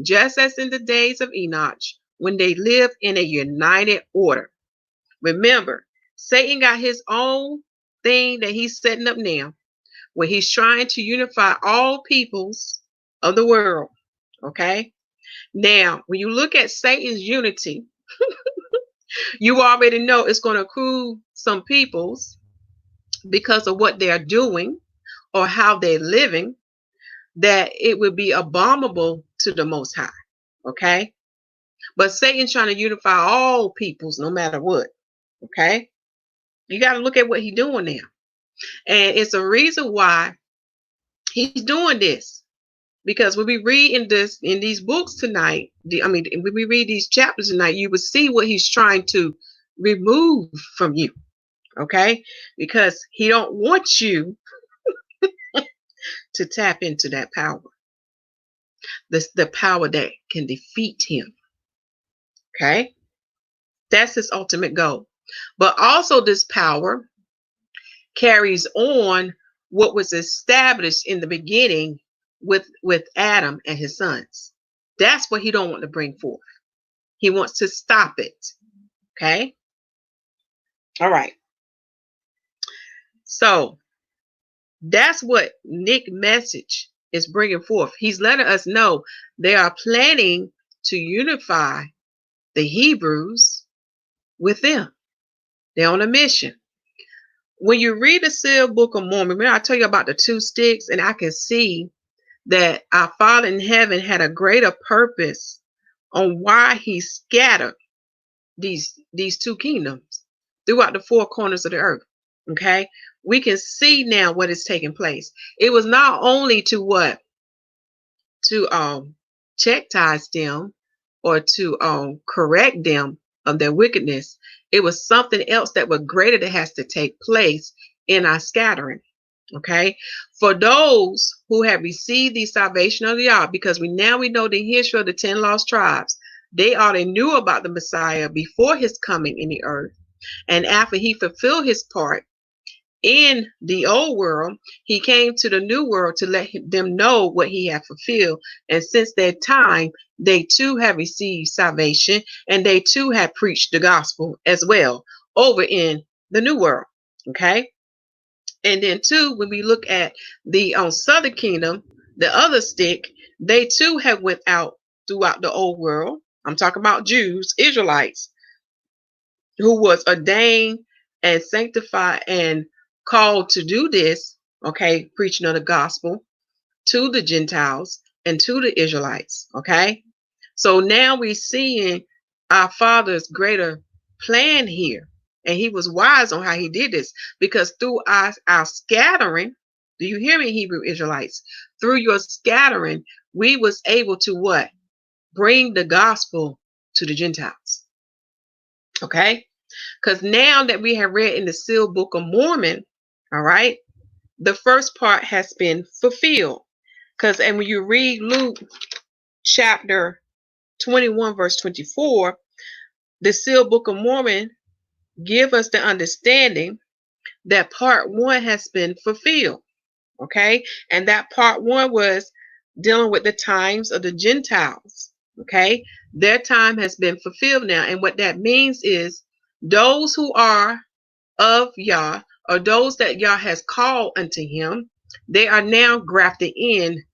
just as in the days of Enoch, when they lived in a united order. Remember, Satan got his own thing that he's setting up now, where he's trying to unify all peoples of the world. Okay? Now, when you look at Satan's unity, you already know it's going to accrue some peoples because of what they're doing or how they're living, that it would be abominable to the Most High. Okay? But Satan's trying to unify all peoples no matter what. Okay? You got to look at what he's doing now. And it's a reason why he's doing this. Because when we read in these books tonight, when we read these chapters tonight, you will see what he's trying to remove from you. Okay? Because he don't want you to tap into that power. The power that can defeat him. Okay? That's his ultimate goal. But also this power carries on what was established in the beginning with Adam and his sons. That's what he don't want to bring forth. He wants to stop it. Okay? All right. So that's what Nick message is bringing forth. He's letting us know they are planning to unify the Hebrews with them. They're on a mission. When you read the Sealed Book of Mormon, remember I tell you about the two sticks, and I can see that our Father in heaven had a greater purpose on why he scattered these two kingdoms throughout the four corners of the earth. Okay, we can see now what is taking place. It was not only to chastise them or to correct them of their wickedness. It was something else that was greater that has to take place in our scattering. Okay, for those who have received the salvation of the YAH, because we know the history of the 10 lost tribes. They already knew about the Messiah before his coming in the earth, and after he fulfilled his part in the old world, he came to the new world to let them know what he had fulfilled. And since that time, they too have received salvation, and they too have preached the gospel as well over in the new world. Okay. And then too, when we look at the southern kingdom, the other stick, they too have went out throughout the old world. I'm talking about Jews, Israelites, who was ordained and sanctified and called to do this, okay, preaching of the gospel to the Gentiles and to the Israelites, okay? So now we're seeing our Father's greater plan here. And he was wise on how he did this, because through our scattering, do you hear me, Hebrew Israelites? Through your scattering, we was able to what? Bring the gospel to the Gentiles. Okay? Because now that we have read in the Sealed Book of Mormon, all right, the first part has been fulfilled. And when you read Luke chapter 21, verse 24, the Sealed Book of Mormon give us the understanding that part 1 has been fulfilled. Okay? And that part 1 was dealing with the times of the Gentiles. Okay, their time has been fulfilled now. And what that means is those who are of Yah, or those that Yah has called unto him, they are now grafted in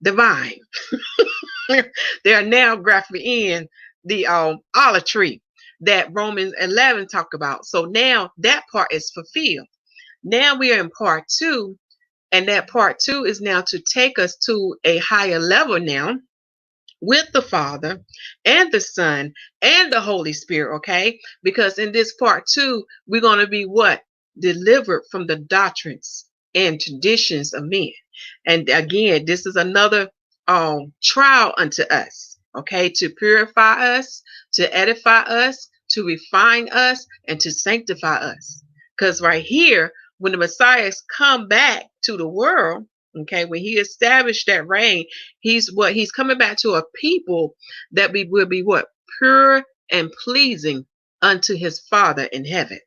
the vine. They are now grafted in the olive tree that Romans 11 talk about. So now that part is fulfilled. Now we are in part 2, and that part 2 is now to take us to a higher level now with the Father and the Son and the Holy Spirit, okay? Because in this part 2, we're going to be what? Delivered from the doctrines and traditions of men. And again, this is another trial unto us, okay? To purify us, to edify us, to refine us, and to sanctify us. Because right here, when the Messiah come back to the world, okay, when he established that reign, he's coming back to a people that we will be what? Pure and pleasing unto his Father in heaven.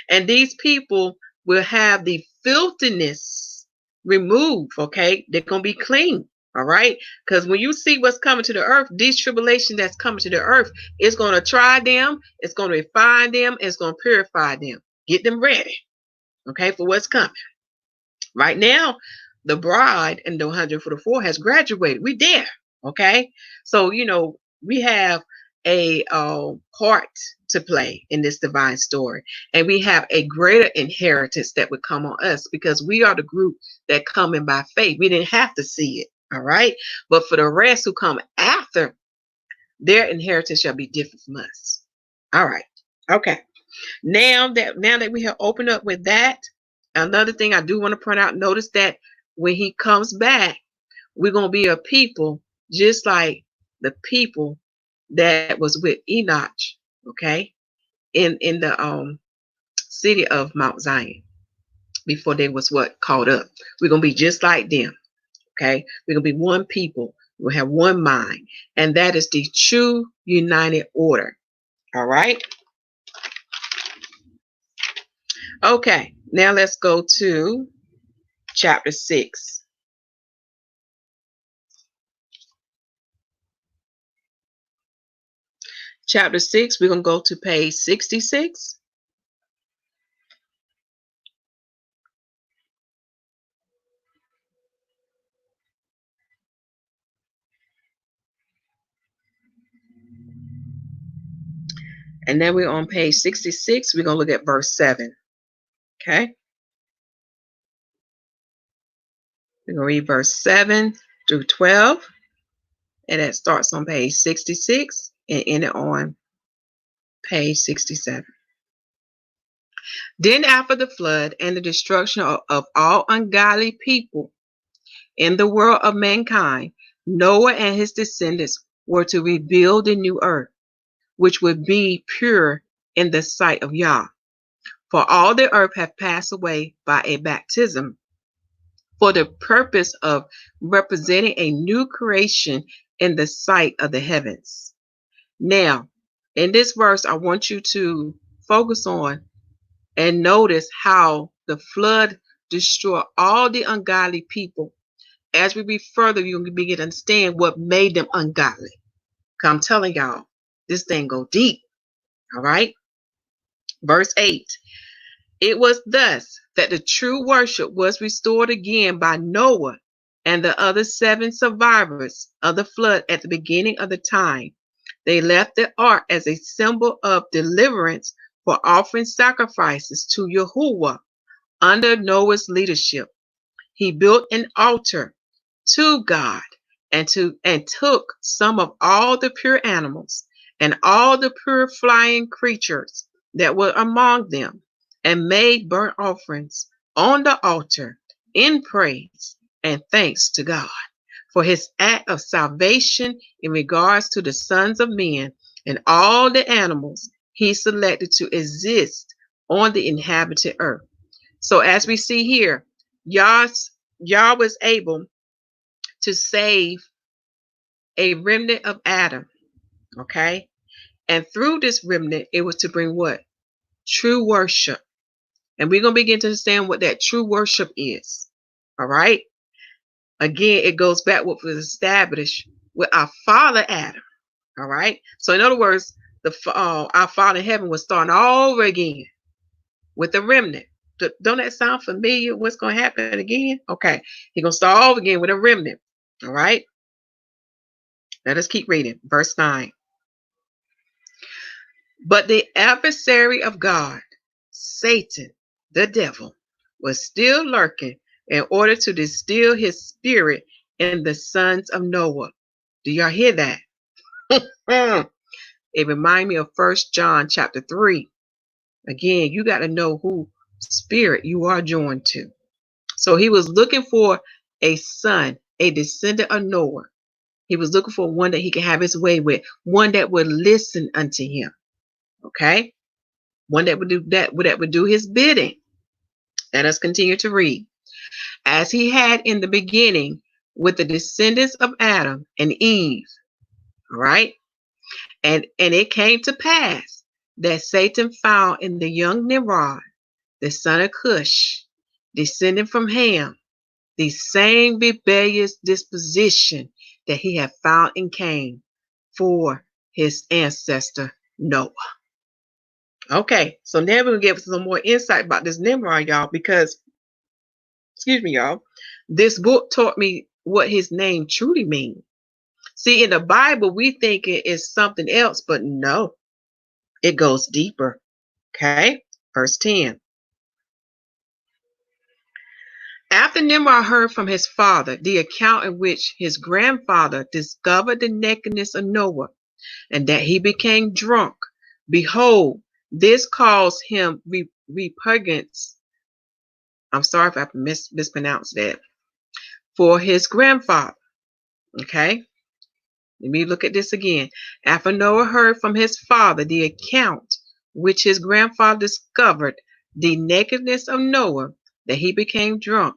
And these people will have the filthiness removed, okay? They're going to be clean, all right? Because when you see what's coming to the earth, these tribulations that's coming to the earth, it's going to try them, it's going to refine them, it's going to purify them. Get them ready, okay, for what's coming. Right now, the bride in the 144 has graduated. We there, okay? So, we have a part to play in this divine story. And we have a greater inheritance that would come on us because we are the group that come in by faith. We didn't have to see it, all right? But for the rest who come after, their inheritance shall be different from us. All right, okay. Now that we have opened up with that, another thing I do want to point out, notice that when he comes back, we're going to be a people just like the people that was with Enoch, okay, in the city of Mount Zion before they was caught up. We're going to be just like them, okay? We're going to be one people. We'll have one mind, and that is the true united order, all right? Okay, now let's go to chapter 6. Chapter 6, we're going to go to page 66. And then we're on page 66. We're going to look at verse 7. Okay? We're going to read verse 7 through 12. And that starts on page 66 and end it on page 67. Then after the flood and the destruction of all ungodly people in the world of mankind, Noah and his descendants were to rebuild a new earth, which would be pure in the sight of Yah. For all the earth have passed away by a baptism for the purpose of representing a new creation in the sight of the heavens. Now, in this verse, I want you to focus on and notice how the flood destroyed all the ungodly people. As we read further, you'll begin to understand what made them ungodly. I'm telling y'all, this thing go deep. All right? Verse 8. It was thus that the true worship was restored again by Noah and the other 7 survivors of the flood at the beginning of the time. They left the ark as a symbol of deliverance for offering sacrifices to Yahuwah under Noah's leadership. He built an altar to God and took some of all the pure animals and all the pure flying creatures that were among them, and made burnt offerings on the altar in praise and thanks to God for his act of salvation in regards to the sons of men and all the animals he selected to exist on the inhabited earth. So as we see here, Yah was able to save a remnant of Adam, okay? And through this remnant, it was to bring what? True worship. And we're going to begin to understand what that true worship is. All right? Again, it goes back what was established with our father Adam. All right. So in other words, our Father in heaven was starting all over again with a remnant. Don't that sound familiar? What's going to happen again? Okay. He's going to start all over again with a remnant. All right. Let us keep reading. Verse 9. But the adversary of God, Satan, the devil, was still lurking in order to distill his spirit in the sons of Noah. Do y'all hear that? It reminds me of 1 John chapter 3. Again, you got to know who spirit you are joined to. So he was looking for a son, a descendant of Noah. He was looking for one that he could have his way with, one that would listen unto him. Okay? One that would do his bidding. Let us continue to read. As he had in the beginning with the descendants of Adam and Eve. All right? And it came to pass that Satan found in the young Nimrod, the son of Cush, descending from Ham, the same rebellious disposition that he had found in Cain for his ancestor Noah. Okay, so now we're going to give some more insight about this Nimrod, y'all, because, excuse me, y'all, this book taught me what his name truly means. See, in the Bible, we think it is something else, but no, it goes deeper. Okay, verse 10. After Nimrod heard from his father the account in which his grandfather discovered the nakedness of Noah, and that he became drunk, behold, this caused him repugnance. I'm sorry if I mispronounced that. For his grandfather. Okay? Let me look at this again. After Noah heard from his father the account which his grandfather discovered the nakedness of Noah, that he became drunk,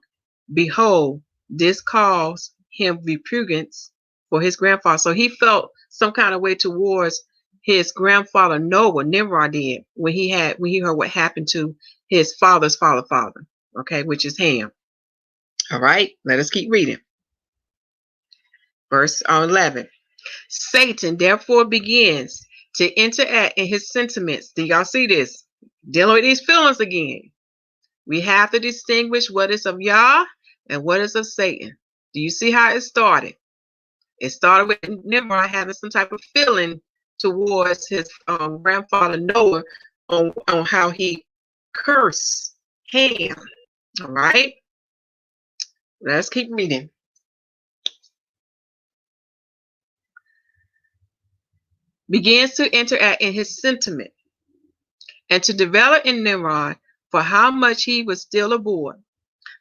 behold, this caused him repugnance for his grandfather. So he felt some kind of way towards his grandfather Noah, Nimrod did, when he heard what happened to his father's father, okay, which is Ham. All right, let us keep reading. Verse 11. Satan therefore begins to interact in his sentiments. Do y'all see this? Dealing with these feelings again. We have to distinguish what is of YAH and what is of Satan. Do you see how it started? It started with Nimrod having some type of feeling towards his grandfather Noah on how he cursed Ham. All right? Let's keep reading. Begins to interact in his sentiment and to develop in Nimrod for how much he was still aboard.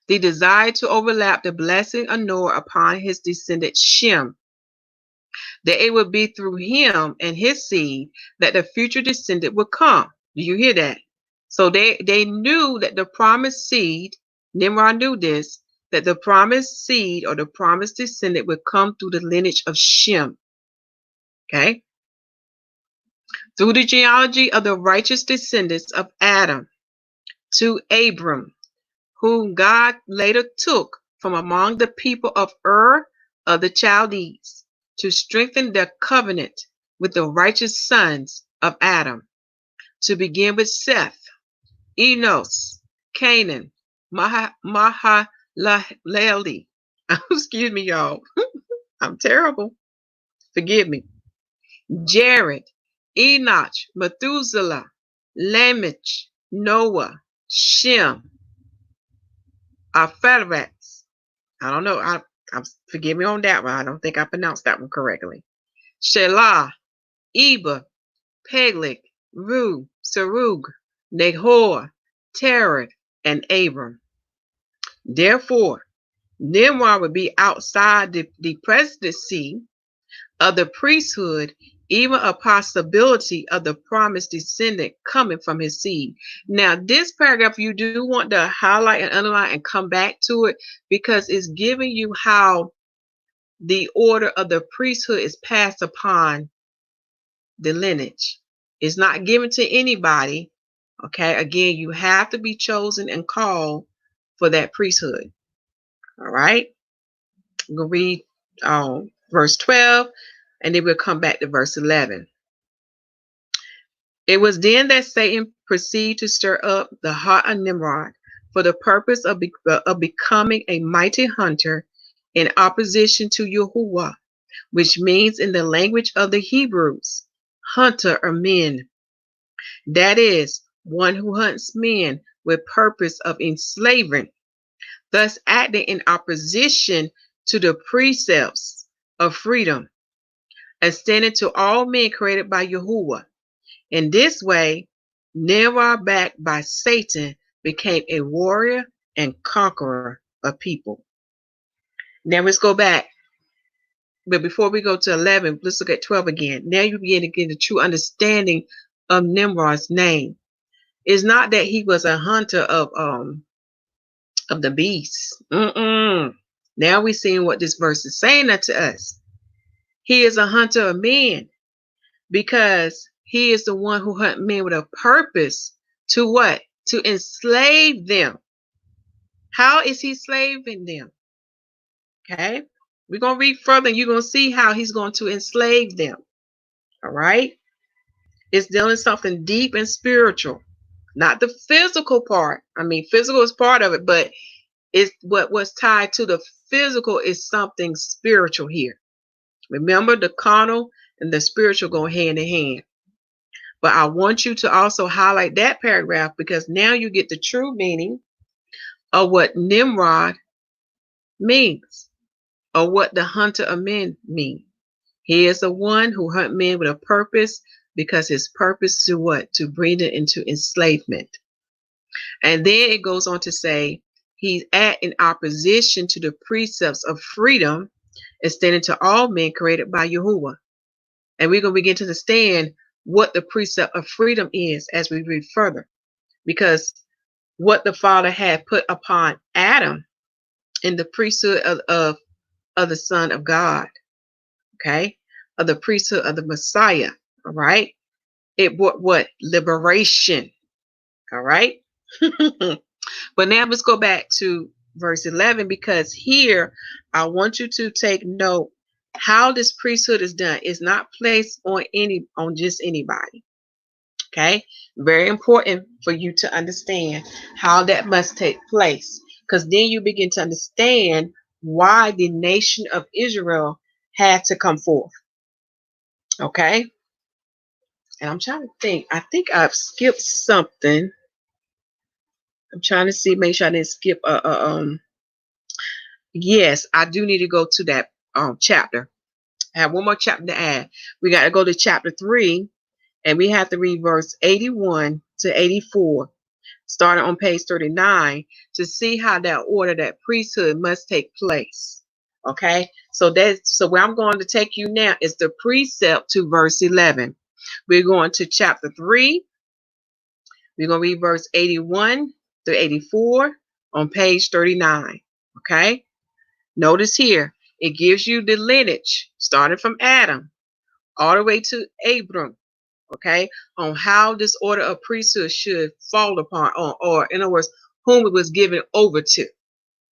The desire to overlap the blessing of Noah upon his descendant Shem, that it would be through him and his seed that the future descendant would come. Do you hear that? So they knew that the promised seed, Nimrod knew this, that the promised seed or the promised descendant would come through the lineage of Shem. Okay? Through the genealogy of the righteous descendants of Adam to Abram, whom God later took from among the people of of the Chaldees to strengthen their covenant with the righteous sons of Adam, to begin with Seth, Enos, Canaan, Mahalalel. Excuse me, y'all. I'm terrible. Forgive me. Jared, Enoch, Methuselah, Lamech, Noah, Shem, Arphaxad. I don't know. Forgive me on that one. I don't think I pronounced that one correctly. Shelah, Eber, Peleg, Ru, Serug, Nahor, Terah, and Abram. Therefore, Nimrod would be outside the presidency of the priesthood, even a possibility of the promised descendant coming from his seed. Now, this paragraph you do want to highlight and underline and come back to it, because it's giving you how the order of the priesthood is passed upon the lineage. It's not given to anybody. Okay, again, you have to be chosen and called for that priesthood. All right, I'm going to read verse 12. And then we'll come back to verse 11. It was then that Satan proceeded to stir up the heart of Nimrod for the purpose of becoming a mighty hunter in opposition to Yahuwah, which means in the language of the Hebrews, hunter of men. That is, one who hunts men with purpose of enslaving, thus acting in opposition to the precepts of freedom, and standing to all men created by Yahuwah. In this way, Nimrod, backed by Satan, became a warrior and conqueror of people. Now let's go back. But before we go to 11, let's look at 12 again. Now you begin to get a true understanding of Nimrod's name. It's not that he was a hunter of the beasts. Now we're seeing what this verse is saying unto us. He is a hunter of men because he is the one who hunt men with a purpose to what? To enslave them. How is he slaving them? Okay. We're going to read further and you're going to see how he's going to enslave them. All right. It's dealing with something deep and spiritual, not the physical part. I mean, physical is part of it, but it's what was tied to the physical is something spiritual here. Remember, the carnal and the spiritual go hand in hand. But I want you to also highlight that paragraph because now you get the true meaning of what Nimrod means or what the hunter of men means. He is the one who hunt men with a purpose because his purpose to what? To bring it into enslavement. And then it goes on to say he's in opposition to the precepts of freedom, extending to all men created by Yahuwah. And we're going to begin to understand what the precept of freedom is as we read further. Because what the Father had put upon Adam in the priesthood of the Son of God, okay, of the priesthood of the Messiah, all right, it brought what? Liberation, all right. But now let's go back to verse 11 because here I want you to take note how this priesthood is done. It's not placed on just anybody. Okay, very important for you to understand how that must take place, because then you begin to understand why the nation of Israel had to come forth. Okay, and I'm trying to think. I think I've skipped something. I'm trying to see, make sure I didn't skip. Yes, I do need to go to that chapter. I have one more chapter to add. We got to go to chapter 3. And we have to read verse 81 to 84, starting on page 39, to see how that order, that priesthood must take place. Okay, so where I'm going to take you now is the precept to verse 11. We're going to chapter 3. We're going to read verse 81 to 84 on page 39. Okay, notice here, it gives you the lineage starting from Adam all the way to Abram. Okay, on how this order of priesthood should fall upon, or in other words, whom it was given over to.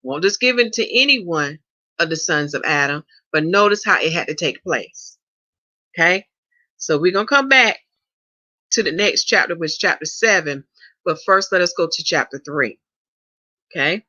Won't just given to any one of the sons of Adam, but notice how it had to take place. Okay, so we're going to come back to the next chapter, which is chapter 7. But first, let us go to chapter 3. Okay.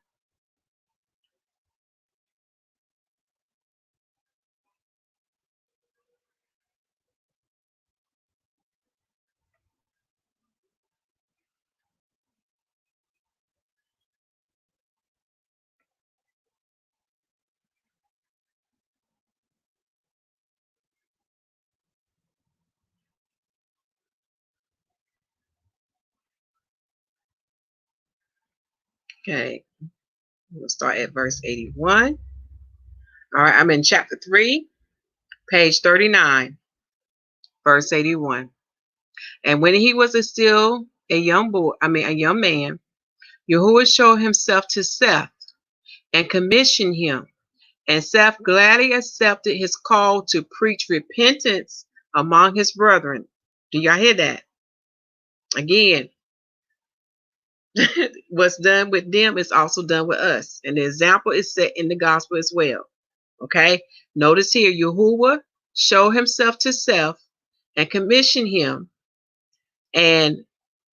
Okay, we'll start at verse 81. All right, I'm in chapter 3, page 39, verse 81. And when he was still a young man, Yahuwah showed himself to Seth and commissioned him. And Seth gladly accepted his call to preach repentance among his brethren. Do y'all hear that? Again, what's done with them is also done with us. And the example is set in the gospel as well. Okay? Notice here, Yahuwah show himself to self, and commission him, and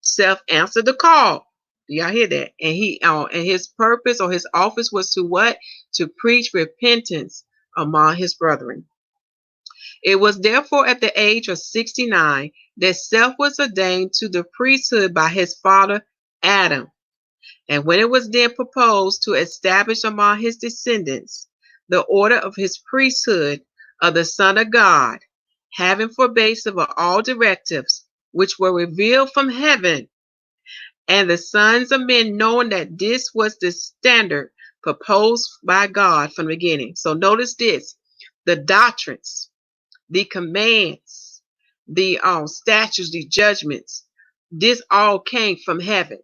self answered the call. Do y'all hear that? And his purpose or his office was to what? To preach repentance among his brethren. It was therefore at the age of 69 that self was ordained to the priesthood by his father Adam. And when it was then proposed to establish among his descendants the order of his priesthood of the Son of God, having for base of all directives which were revealed from heaven, and the sons of men knowing that this was the standard proposed by God from the beginning. So notice this: the doctrines, the commands, the statutes, the judgments, this all came from heaven.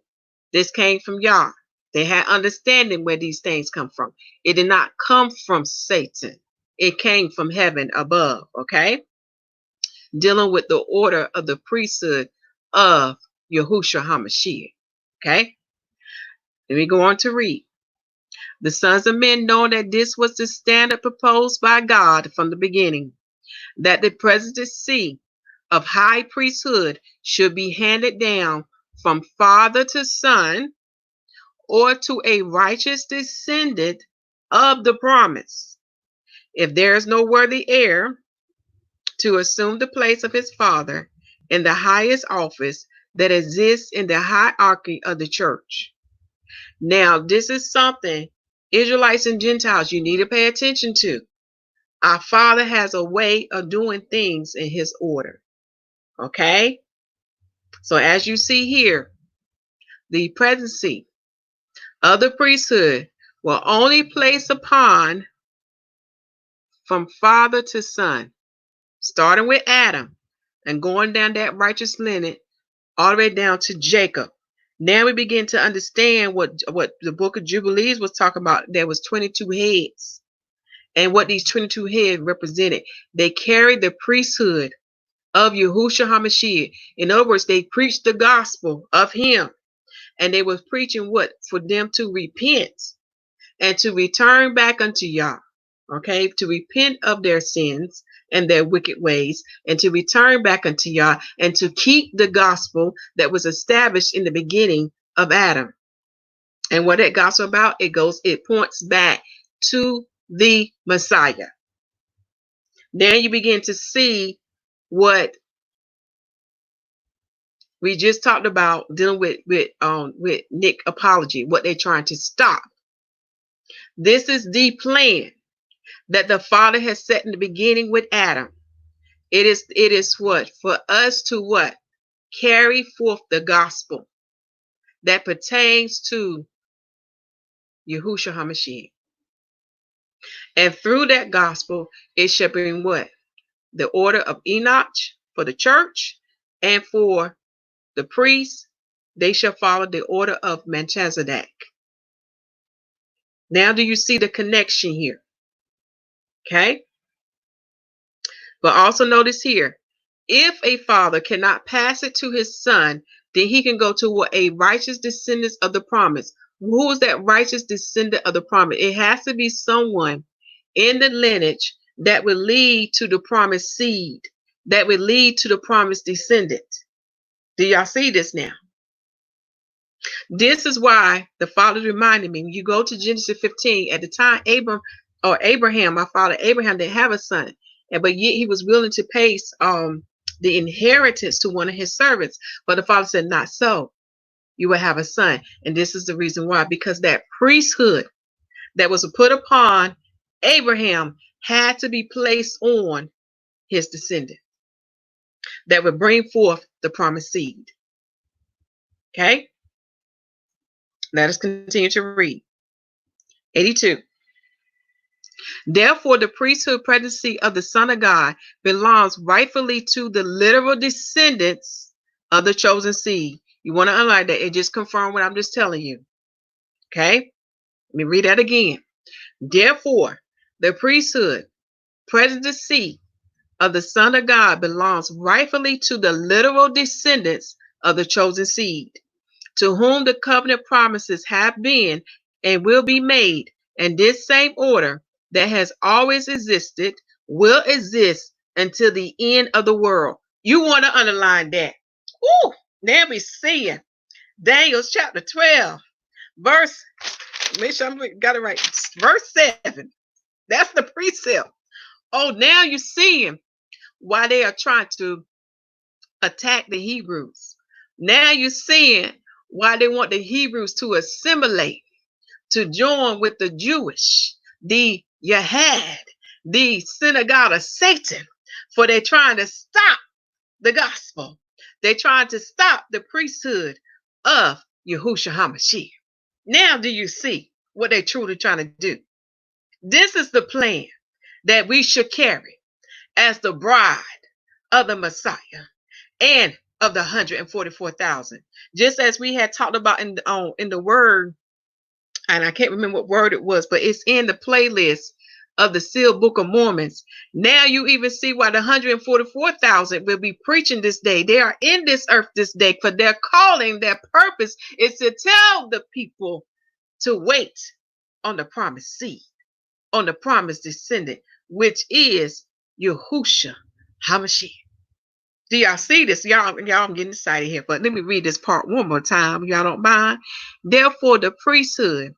This came from YAH. They had understanding where these things come from. It did not come from Satan. It came from heaven above, okay? Dealing with the order of the priesthood of Yahushua HaMashiach, okay? Let me go on to read. The sons of men know that this was the standard proposed by God from the beginning, that the presidency of high priesthood should be handed down from father to son, or to a righteous descendant of the promise, if there is no worthy heir to assume the place of his father in the highest office that exists in the hierarchy of the church. Now, this is something, Israelites and Gentiles, you need to pay attention to. Our Father has a way of doing things in his order. Okay? So as you see here, the presidency of the priesthood will only place upon from father to son, starting with Adam and going down that righteous lineage all the way down to Jacob. Now we begin to understand what the book of Jubilees was talking about. There was 22 heads, and what these 22 heads represented. They carried the priesthood of Yahushua HaMashiach. In other words, they preached the gospel of him, and they was preaching what? For them to repent and to return back unto Yah. Okay, to repent of their sins and their wicked ways, and to return back unto Yah, and to keep the gospel that was established in the beginning of Adam. And what that gospel about? It points back to the Messiah. Then you begin to see what we just talked about dealing with Nick apology, what they're trying to stop. This is the plan that the Father has set in the beginning with Adam. It is what? For us to what? Carry forth the gospel that pertains to Yahushua HaMashiach. And through that gospel, it shall bring what? The order of Enoch for the church, and for the priests, they shall follow the order of Melchizedek. Now do you see the connection here? Okay? But also notice here, if a father cannot pass it to his son, then he can go to what? A righteous descendant of the promise. Who is that righteous descendant of the promise? It has to be someone in the lineage that will lead to the promised seed, that will lead to the promised descendant. Do y'all see this now? This is why the Father reminded me, when you go to Genesis 15, at the time Abraham, my father Abraham, didn't have a son, but yet he was willing to pay the inheritance to one of his servants. But the Father said, not so. You will have a son. And this is the reason why, because that priesthood that was put upon Abraham had to be placed on his descendant that would bring forth the promised seed. Okay? Let us continue to read. 82. Therefore, the priesthood presidency of the Son of God belongs rightfully to the literal descendants of the chosen seed. You want to underline that? It just confirmed what I'm just telling you. Okay? Let me read that again. Therefore, the priesthood presidency of the Son of God belongs rightfully to the literal descendants of the chosen seed, to whom the covenant promises have been and will be made, and this same order that has always existed will exist until the end of the world. You want to underline that. Ooh, now we see it. Daniel chapter 12, verse, make sure I got it right. Verse 7. That's the precept. Oh, now you see why they are trying to attack the Hebrews. Now you're seeing why they want the Hebrews to assimilate, to join with the Jewish, the YAH, the synagogue of Satan, for they're trying to stop the gospel. They're trying to stop the priesthood of Yahushua HaMashiach. Now do you see what they're truly trying to do? This is the plan that we should carry as the bride of the Messiah and of the 144,000. Just as we had talked about in the word, and I can't remember what word it was, but it's in the playlist of the sealed book of Mormons. Now you even see why the 144,000 will be preaching this day. They are in this earth this day, for their calling, their purpose is to tell the people to wait on the promised seed, on the promised descendant, which is Yahushua HaMashiach. Do y'all see this? Y'all, I'm getting excited here, but let me read this part one more time, y'all don't mind. Therefore, the priesthood,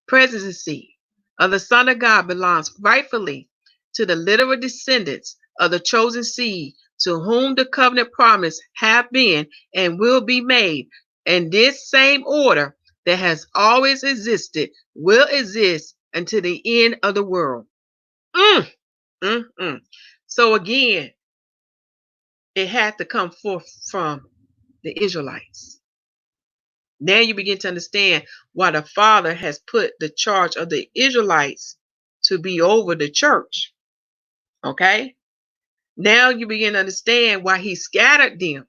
presidency of the Son of God belongs rightfully to the literal descendants of the chosen seed, to whom the covenant promise have been and will be made. And this same order that has always existed will exist until the end of the world. So again, it had to come forth from the Israelites. Now you begin to understand why the Father has put the charge of the Israelites to be over the church. Okay? Now you begin to understand why he scattered them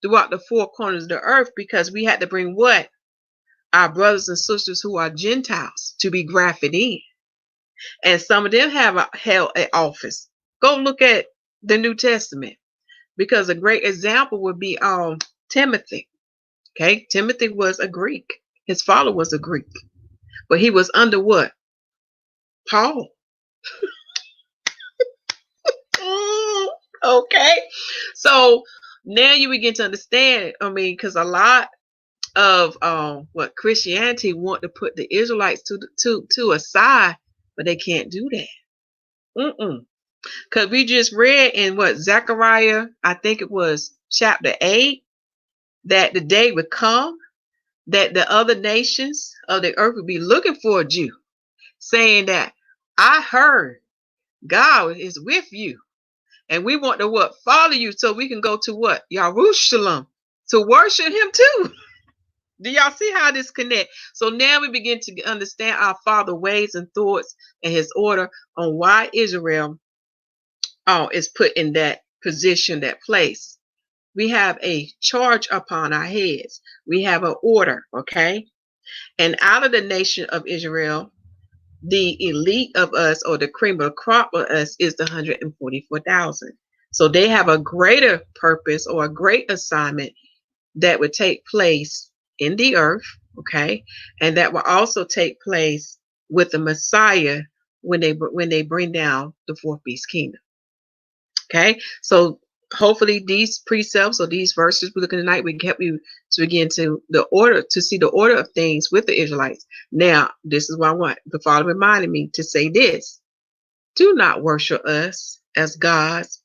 throughout the four corners of the earth, because we had to bring what? Our brothers and sisters who are Gentiles to be grafted in. And some of them have held an office. Go look at the New Testament, because a great example would be Timothy. Okay, Timothy was a Greek. His father was a Greek, but he was under what? Paul. Okay, so now you begin to understand. I mean, because a lot of what Christianity want to put the Israelites to a side, but they can't do that. Because we just read in what Zechariah, I think it was chapter 8, that the day would come that the other nations of the earth would be looking for a Jew, saying that I heard God is with you, and we want to what? Follow you, so we can go to what? Jerusalem to worship him too. Do y'all see how this connect? So now we begin to understand our Father's ways and thoughts and his order on why Israel is put in that position, that place. We have a charge upon our heads. We have an order, okay? And out of the nation of Israel, the elite of us, or the cream of the crop of us, is the 144,000. So they have a greater purpose or a great assignment that would take place in the earth, okay? And that will also take place with the Messiah when they bring down the fourth beast kingdom. Okay, so hopefully these precepts or these verses we're looking tonight, we help you to begin to see the order of things with the Israelites. Now, this is what I want. The Father reminded me to say this: do not worship us as gods.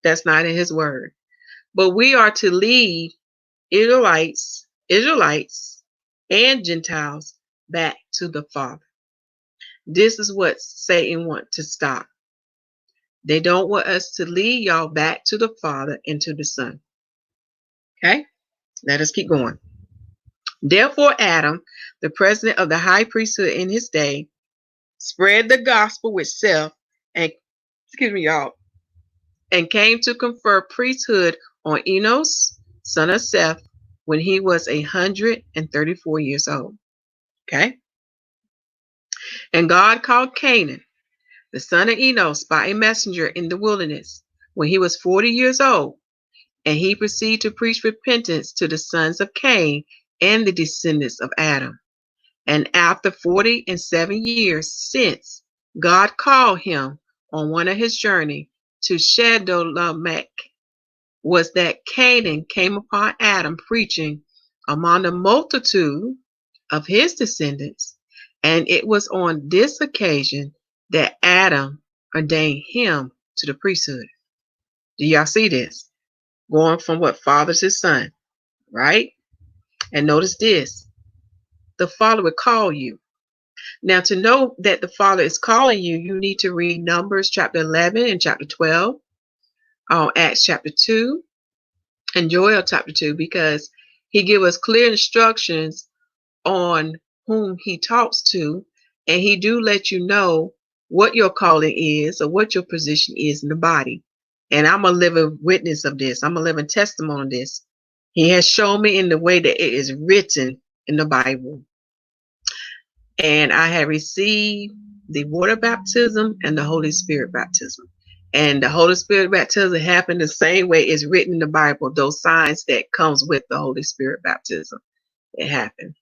That's not in his word. But we are to lead Israelites, and Gentiles back to the Father. This is what Satan wants to stop. They don't want us to lead y'all back to the Father and to the Son. Okay? Let us keep going. Therefore, Adam, the president of the high priesthood in his day, spread the gospel with self and, and came to confer priesthood on Enos, son of Seth, when he was 134 years old. Okay? And God called Canon, the son of Enos, by a messenger in the wilderness, when he was 40 years old, and he proceeded to preach repentance to the sons of Cain and the descendants of Adam. And after 47 years since, God called him on one of his journey to Shedolamek was that Canon came upon Adam preaching among the multitude of his descendants, and it was on this occasion that Adam ordained him to the priesthood. Do y'all see this? Going from what? Father to son, right? And notice this. The Father would call you. Now, to know that the Father is calling you, you need to read Numbers chapter 11 and chapter 12, Acts chapter 2, and Joel chapter 2, because he gives us clear instructions on whom he talks to, and he do let you know what your calling is or what your position is in the body. And I'm a living witness of this. I'm a living testimony of this. He has shown me in the way that it is written in the Bible. And I have received the water baptism and the Holy Spirit baptism. And the Holy Spirit baptism happened the same way it's written in the Bible, those signs that comes with the Holy Spirit baptism. It happened.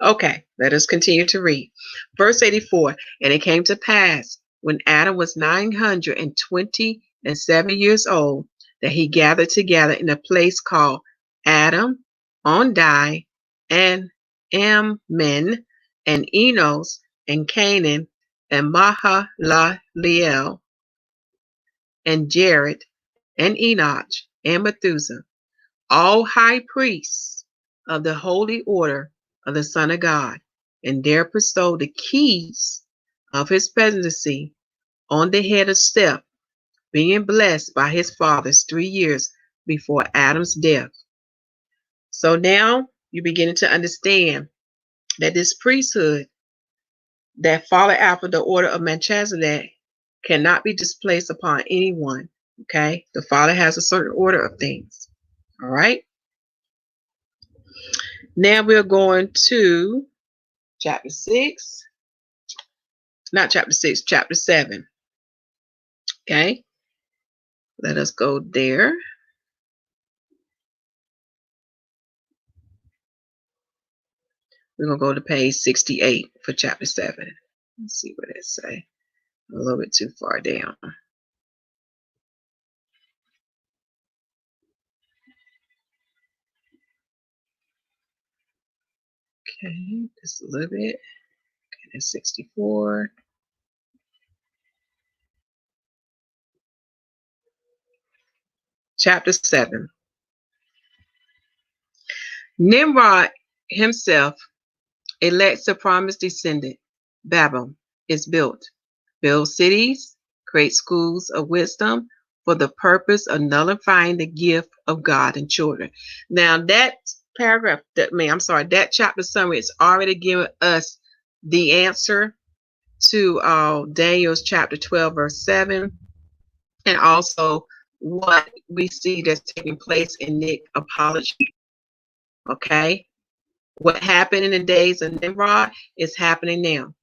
Okay, let us continue to read. Verse 84, and it came to pass when Adam was 927 years old that he gathered together in a place called Adam, Ondai, and Ammin, and Enos, and Canaan, and Mahalaleel, and Jared, and Enoch, and Methuselah, all high priests of the holy order of the Son of God, and there bestowed the keys of his presidency on the head of Seth, being blessed by his fathers 3 years before Adam's death. So now you're beginning to understand that this priesthood that followed after the order of Melchizedek cannot be displaced upon anyone. Okay, the Father has a certain order of things. All right. Now we're going to chapter 6. Not chapter 6, chapter 7. Okay. Let us go there. We're going to go to page 68 for chapter 7. Let's see what it say. A little bit too far down. Okay, just a little bit. Okay, that's 64. Chapter 7. Nimrod himself elects the promised descendant. Babel is built. Build cities, create schools of wisdom for the purpose of nullifying the gift of God in children. Now that paragraph, that chapter summary is already giving us the answer to Daniel's chapter 12, verse 7, and also what we see that's taking place in Nick apology. Okay? What happened in the days of Nimrod is happening now.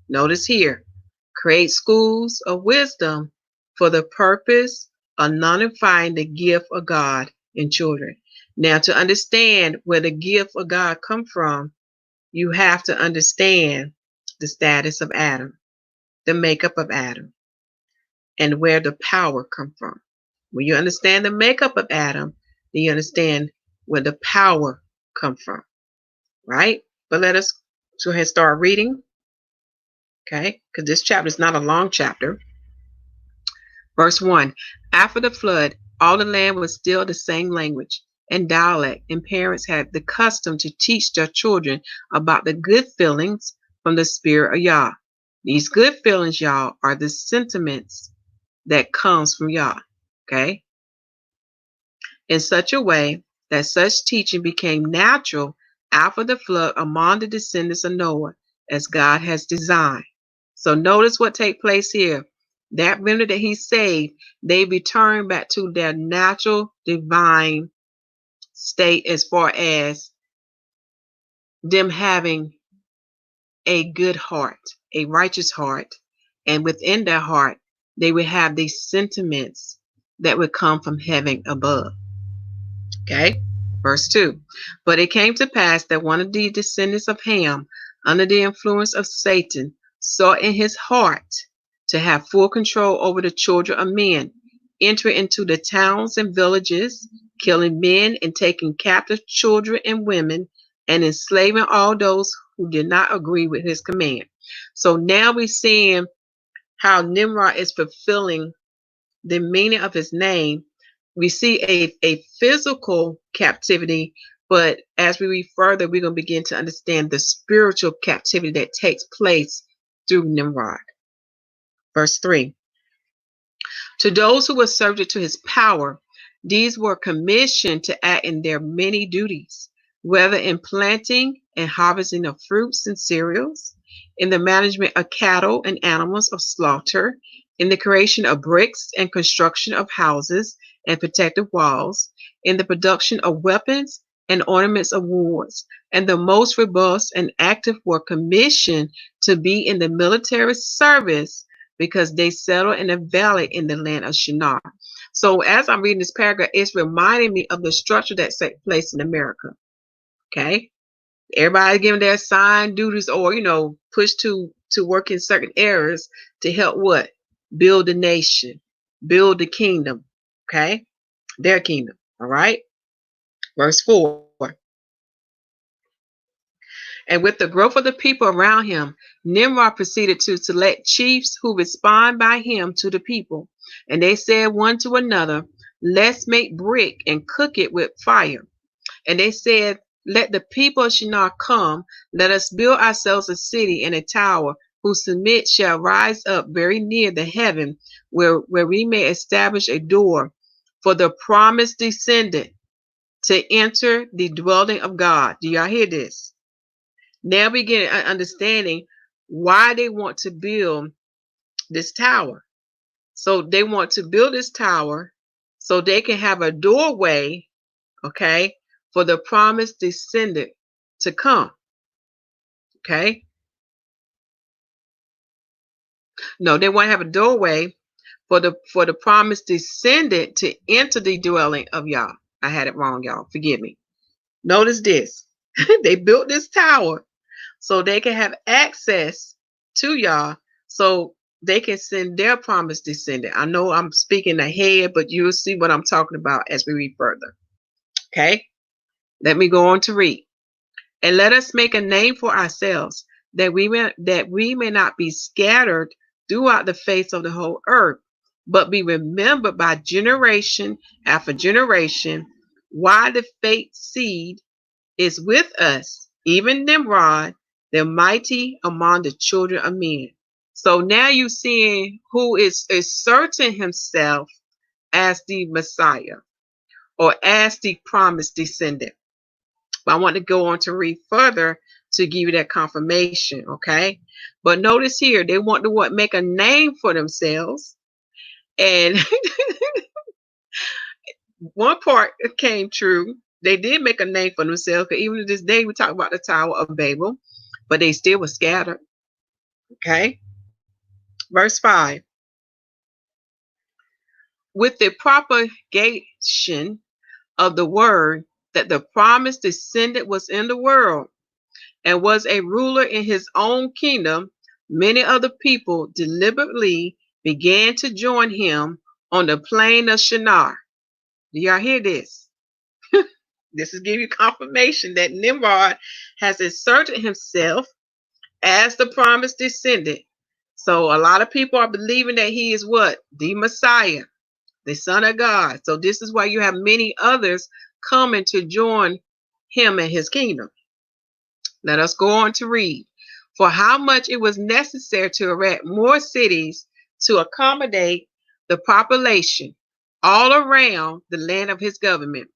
Notice here, create schools of wisdom for the purpose of nullifying the gift of God in children. Now, to understand where the gift of God come from, you have to understand the status of Adam, the makeup of Adam, and where the power come from. When you understand the makeup of Adam, then you understand where the power come from, right? But let us go ahead and start reading, okay? Because this chapter is not a long chapter. Verse 1, after the flood, all the land was still the same language and dialect, and parents had the custom to teach their children about the good feelings from the Spirit of Yah. These good feelings, y'all, are the sentiments that comes from Yah, okay? In such a way that such teaching became natural after the flood among the descendants of Noah, as God has designed. So notice what take place here. That remnant that he saved, they returned back to their natural divine state as far as them having a good heart, a righteous heart, and within their heart, they would have these sentiments that would come from heaven above. Okay, verse 2. But it came to pass that one of the descendants of Ham, under the influence of Satan, saw in his heart to have full control over the children of men, entering into the towns and villages, killing men and taking captive children and women, and enslaving all those who did not agree with his command. So now we're seeing how Nimrod is fulfilling the meaning of his name. We see a physical captivity, but as we read further, we're going to begin to understand the spiritual captivity that takes place through Nimrod. Verse 3. To those who were subject to his power, these were commissioned to act in their many duties, whether in planting and harvesting of fruits and cereals, in the management of cattle and animals of slaughter, in the creation of bricks and construction of houses and protective walls, in the production of weapons and ornaments of wars. And the most robust and active were commissioned to be in the military service because they settled in a valley in the land of Shinar. So as I'm reading this paragraph, it's reminding me of the structure that takes place in America. Okay? Everybody giving their assigned duties or, pushed to work in certain areas to help what? Build the nation, build the kingdom. Okay? Their kingdom. All right? Verse 4. And with the growth of the people around him, Nimrod proceeded to select chiefs who respond by him to the people. And they said one to another, let's make brick and cook it with fire. And they said, let the people of Shinar come, let us build ourselves a city and a tower, whose summit shall rise up very near the heaven, where we may establish a door for the promised descendant to enter the dwelling of God. Do y'all hear this? Now we get an understanding why they want to build this tower. So they want to build this tower so they can have a doorway, okay, for the promised descendant to come. Okay? No, they want to have a doorway for the promised descendant to enter the dwelling of Yah. I had it wrong, y'all. Forgive me. Notice this. They built this tower so they can have access to Yah, so they can send their promised descendant. I know I'm speaking ahead, but you'll see what I'm talking about as we read further. Okay? Let me go on to read. And let us make a name for ourselves, that we may not be scattered throughout the face of the whole earth, but be remembered by generation after generation, why the fate seed is with us, even Nimrod, the mighty among the children of men. So now you're seeing who is asserting himself as the Messiah or as the promised descendant. But I want to go on to read further to give you that confirmation, okay? But notice here, they want to make a name for themselves. And one part came true. They did make a name for themselves, because even to this day, we talk about the Tower of Babel, but they still were scattered. Okay? Verse 5. With the propagation of the word that the promised descendant was in the world and was a ruler in his own kingdom, many other people deliberately began to join him on the plain of Shinar. Do y'all hear this? This is giving you confirmation that Nimrod has asserted himself as the promised descendant. So a lot of people are believing that he is what? The Messiah, the Son of God. So this is why you have many others coming to join him in his kingdom. Let us go on to read. For how much it was necessary to erect more cities to accommodate the population all around the land of his government,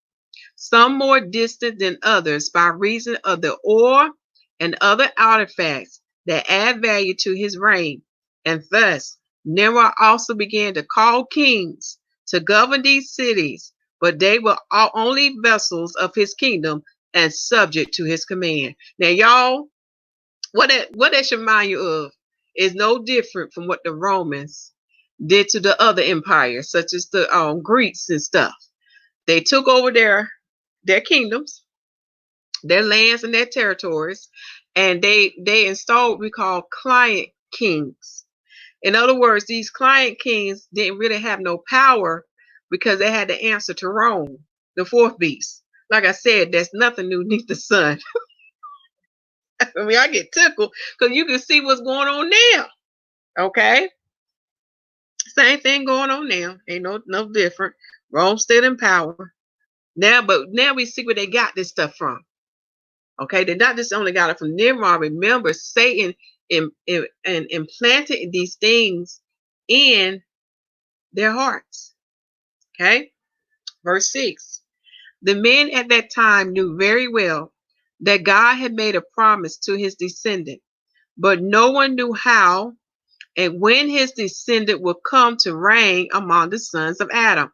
some more distant than others by reason of the ore and other artifacts that add value to his reign. And thus, Nimrod also began to call kings to govern these cities, but they were only vessels of his kingdom and subject to his command. Now, y'all, what that should remind you of is no different from what the Romans did to the other empires, such as the Greeks and stuff. They took over their kingdoms, their lands, and their territories, and they installed what we call client kings. In other words, these client kings didn't really have no power because they had to answer to Rome, the fourth beast. Like I said, there's nothing new beneath the sun. I mean, I get tickled because you can see what's going on now. Okay? Same thing going on now. Ain't no different. Rome still in power. But now we see where they got this stuff from. Okay, they not just only got it from Nimrod. Remember, Satan implanted these things in their hearts. Okay, verse 6. The men at that time knew very well that God had made a promise to his descendant, but no one knew how and when his descendant would come to reign among the sons of Adam.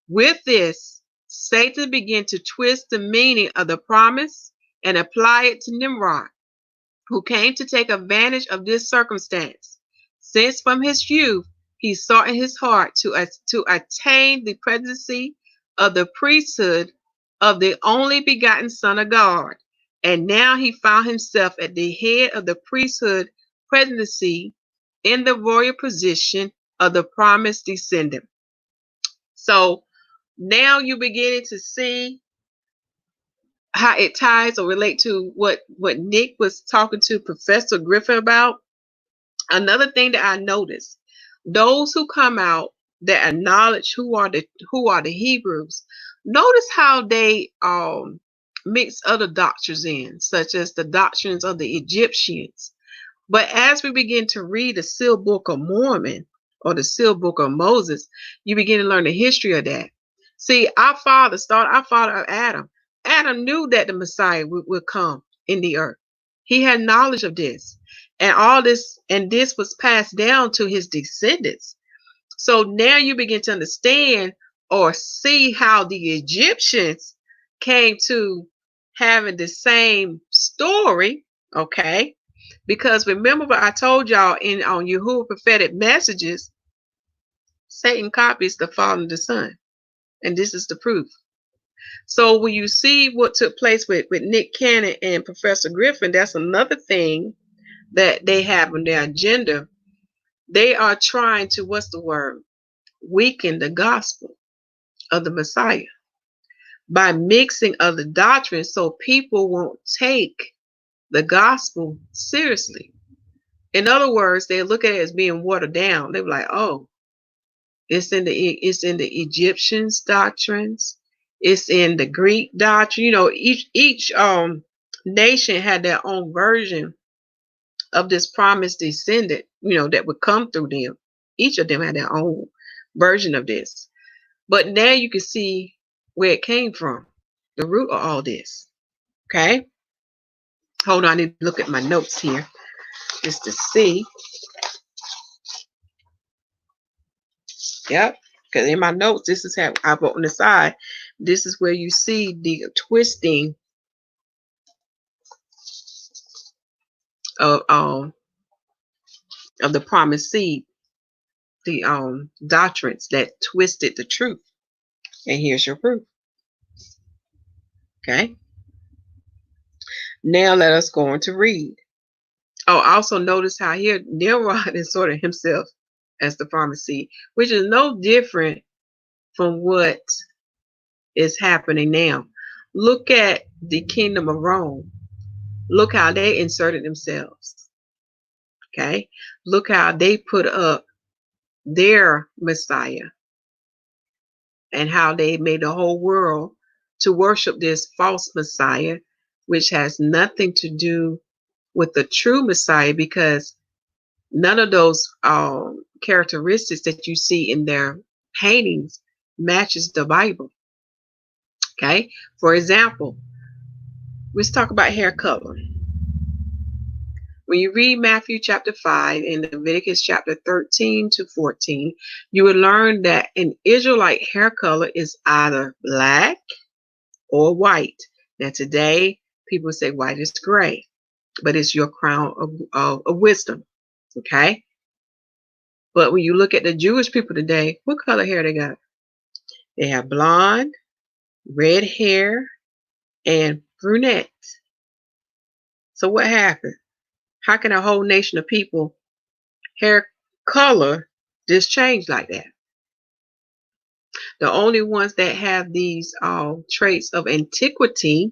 With this, Satan began to twist the meaning of the promise and apply it to Nimrod, who came to take advantage of this circumstance, since from his youth he sought in his heart to attain the presidency of the priesthood of the only begotten Son of God. And now he found himself at the head of the priesthood presidency in the royal position of the promised descendant. So now you're beginning to see how it ties or relate to what Nick was talking to Professor Griffin about. Another thing that I noticed, those who come out that acknowledge who are the Hebrews, notice how they mix other doctrines in, such as the doctrines of the Egyptians. But as we begin to read the sealed book of Mormon or the sealed book of Moses, you begin to learn the history of that. See, our father Adam. Adam knew that the Messiah would come in the earth. He had knowledge of this. And this was passed down to his descendants. So now you begin to understand or see how the Egyptians came to having the same story, okay? Because remember what I told y'all on Yahuwah prophetic messages, Satan copies the Father and the Son. And this is the proof. So when you see what took place with Nick Cannon and Professor Griffin, that's another thing that they have on their agenda. They are trying to, weaken the gospel of the Messiah by mixing other doctrines so people won't take the gospel seriously. In other words, they look at it as being watered down. They're like, oh, it's in the Egyptians' doctrines. It's in the Greek doctrine. You know, each nation had their own version of this promised descendant, that would come through them. Each of them had their own version of this. But now you can see where it came from, the root of all this. Okay? Hold on, I need to look at my notes here just to see. Yep. Because in my notes, this is how I wrote on the side. This is where you see the twisting of the promised seed, the doctrines that twisted the truth. And here's your proof. Okay. Now let us go on to read. Oh, also notice how here Nimrod is sort of himself as the promised seed, which is no different from what is happening now. Look at the kingdom of Rome. Look how they inserted themselves. Okay. Look how they put up their Messiah and how they made the whole world to worship this false Messiah, which has nothing to do with the true Messiah, because none of those characteristics that you see in their paintings matches the Bible. Okay. For example, let's talk about hair color. When you read Matthew chapter 5 and Leviticus chapter 13 to 14, you will learn that an Israelite hair color is either black or white. Now today, people say white is gray, but it's your crown of wisdom. Okay? But when you look at the Jewish people today, what color hair they got? They have blonde, red hair, and brunette. So what happened? How can a whole nation of people hair color just changed like that. The only ones that have these traits of antiquity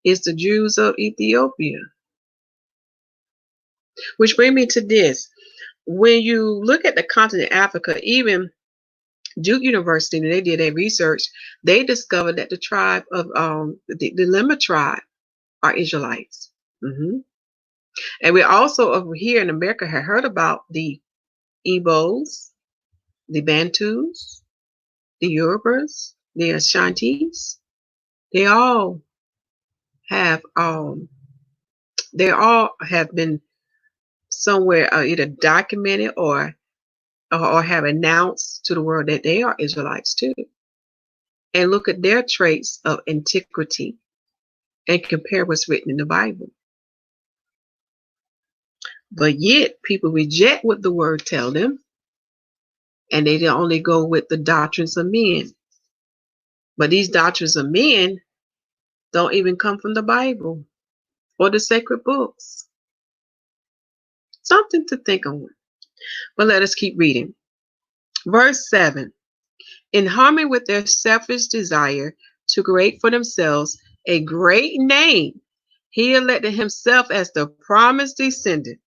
is the Jews of Ethiopia. Which brings me to this. When you look at the continent of Africa, even Duke University, when they did their research, they discovered that the tribe of the Lemma tribe are Israelites. And we also over here in America have heard about the Igbos, the Bantus, the Yorubas, the Ashantis. They all have been somewhere either documented or have announced to the world that they are Israelites too. And look at their traits of antiquity and compare what's written in the Bible. But yet people reject what the word tells them, and they only go with the doctrines of men. But these doctrines of men don't even come from the Bible or the sacred books. Something to think on. But let us keep reading. Verse 7. In harmony with their selfish desire to create for themselves a great name, he elected himself as the promised descendant.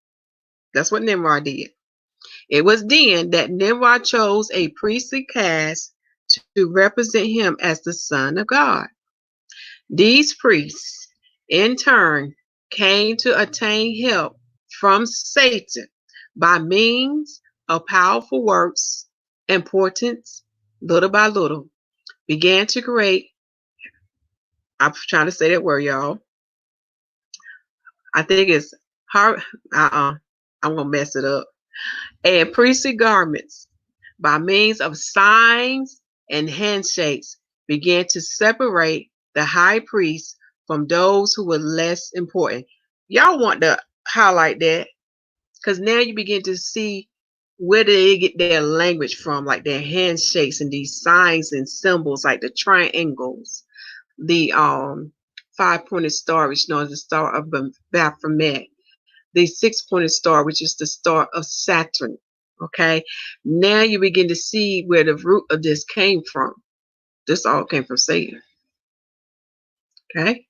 That's what Nimrod did. It was then that Nimrod chose a priestly caste to represent him as the Son of God. These priests, in turn, came to attain help from Satan by means of powerful works and portents, little by little, began to create. I'm trying to say that word, y'all. I think it's hard. I'm gonna mess it up. And priestly garments, by means of signs and handshakes, began to separate the high priest from those who were less important. Y'all want to highlight that, because now you begin to see where they get their language from, like their handshakes and these signs and symbols, like the triangles, the 5-pointed star, which known as the Star of Baphomet, the 6-pointed star, which is the star of Saturn. Okay, now you begin to see where the root of this came from. This all came from Satan. Okay,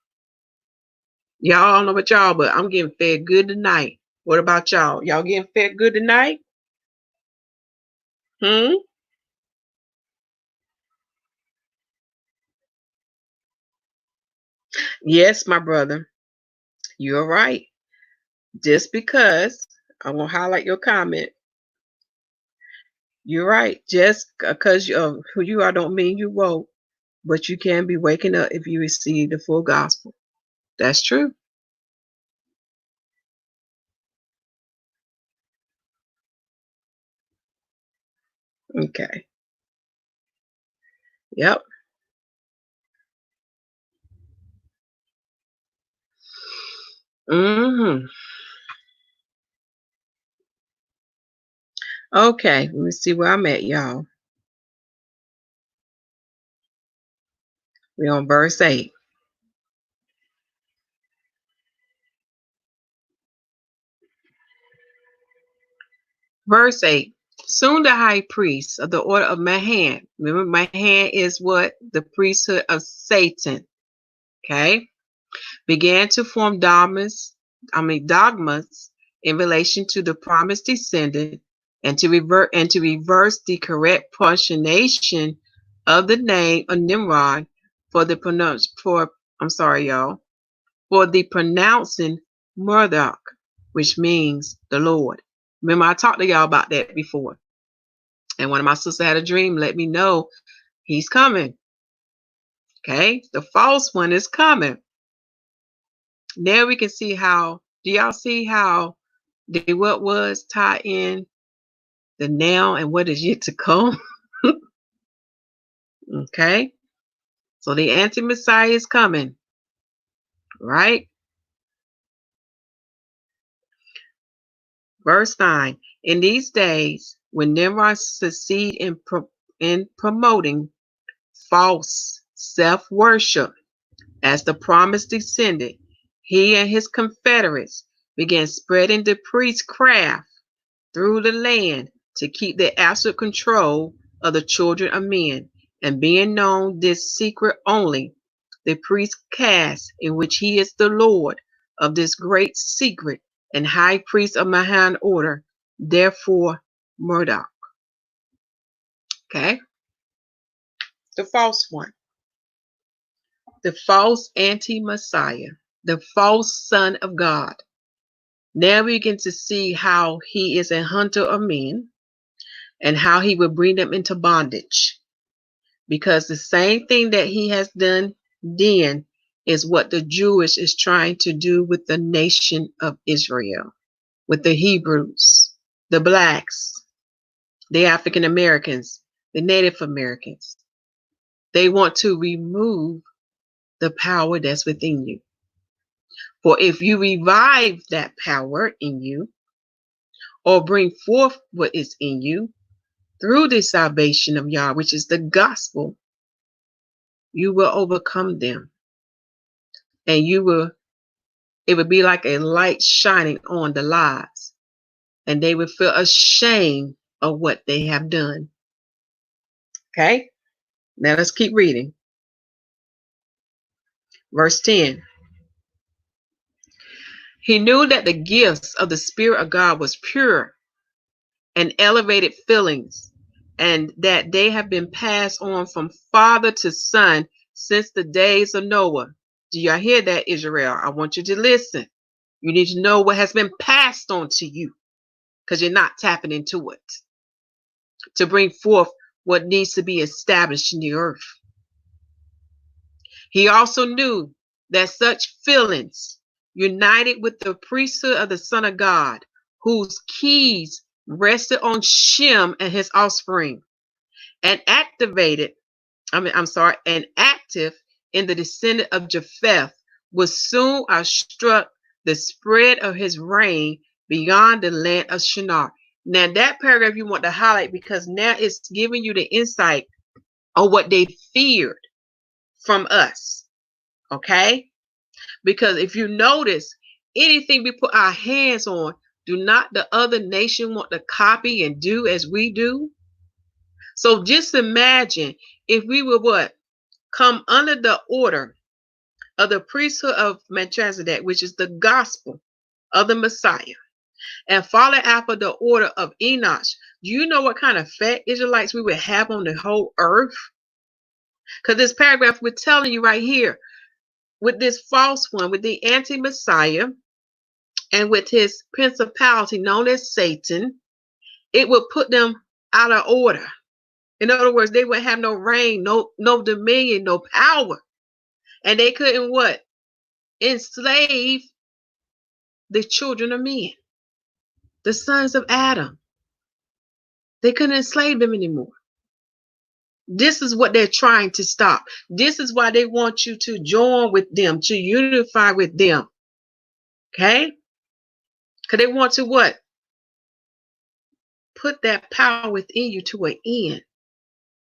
y'all, I don't know about y'all, but I'm getting fed good tonight. What about y'all? Y'all getting fed good tonight? Yes, my brother, you're right. Just because I'm gonna highlight your comment, you're right. Just because of who you are don't mean you woke, but you can be waking up if you receive the full gospel. That's true. Okay. Yep. Okay, let me see where I'm at, y'all. We're on verse 8. Verse 8. Soon the high priest of the order of Mahan, remember Mahan is what? The priesthood of Satan. Okay. Began to form dogmas in relation to the promised descendant, and to reverse the correct pronunciation of the name of Nimrod for the pronouncing Marduk, which means the Lord. Remember, I talked to y'all about that before. And one of my sisters had a dream, let me know he's coming. Okay, the false one is coming. Now we can see how, do y'all see how the what was tie in the now and what is yet to come? Okay, so the anti-Messiah is coming, right? Verse 9. In these days, when Nimrod succeed in promoting false self-worship as the promised descendant, he and his confederates began spreading the priestcraft through the land to keep the absolute control of the children of men, and being known this secret only, the priest cast, in which he is the Lord of this great secret and high priest of Mahan order, therefore Murdoch. Okay? The false one. The false anti-Messiah. The false son of God. Now we begin to see how he is a hunter of men and how he will bring them into bondage. Because the same thing that he has done then is what the Jewish is trying to do with the nation of Israel, with the Hebrews, the blacks, the African Americans, the Native Americans. They want to remove the power that's within you. For if you revive that power in you, or bring forth what is in you through the salvation of Yah, which is the gospel, you will overcome them. And it would be like a light shining on the lives. And they would feel ashamed of what they have done. Okay? Now let's keep reading. Verse 10. He knew that the gifts of the Spirit of God was pure and elevated feelings, and that they have been passed on from father to son since the days of Noah. Do y'all hear that, Israel? I want you to listen. You need to know what has been passed on to you, because you're not tapping into it, to bring forth what needs to be established in the earth. He also knew that such feelings, united with the priesthood of the Son of God, whose keys rested on Shem and his offspring, and active in the descendant of Japheth, would soon outstrip the spread of his reign beyond the land of Shinar. Now that paragraph you want to highlight, because now it's giving you the insight on what they feared from us. Okay? Because if you notice, anything we put our hands on, do not the other nation want to copy and do as we do? So just imagine if we would come under the order of the priesthood of Melchizedek, which is the gospel of the Messiah, and follow after the order of Enoch. Do you know what kind of effect, Israelites, we would have on the whole earth? Because this paragraph we're telling you right here, with this false one, with the anti-Messiah, and with his principality known as Satan, it would put them out of order. In other words, they would have no reign, no dominion, no power. And they couldn't enslave the children of men, the sons of Adam. They couldn't enslave them anymore. This is what they're trying to stop. This is why they want you to join with them, to unify with them. Okay? Because they want to put that power within you to an end.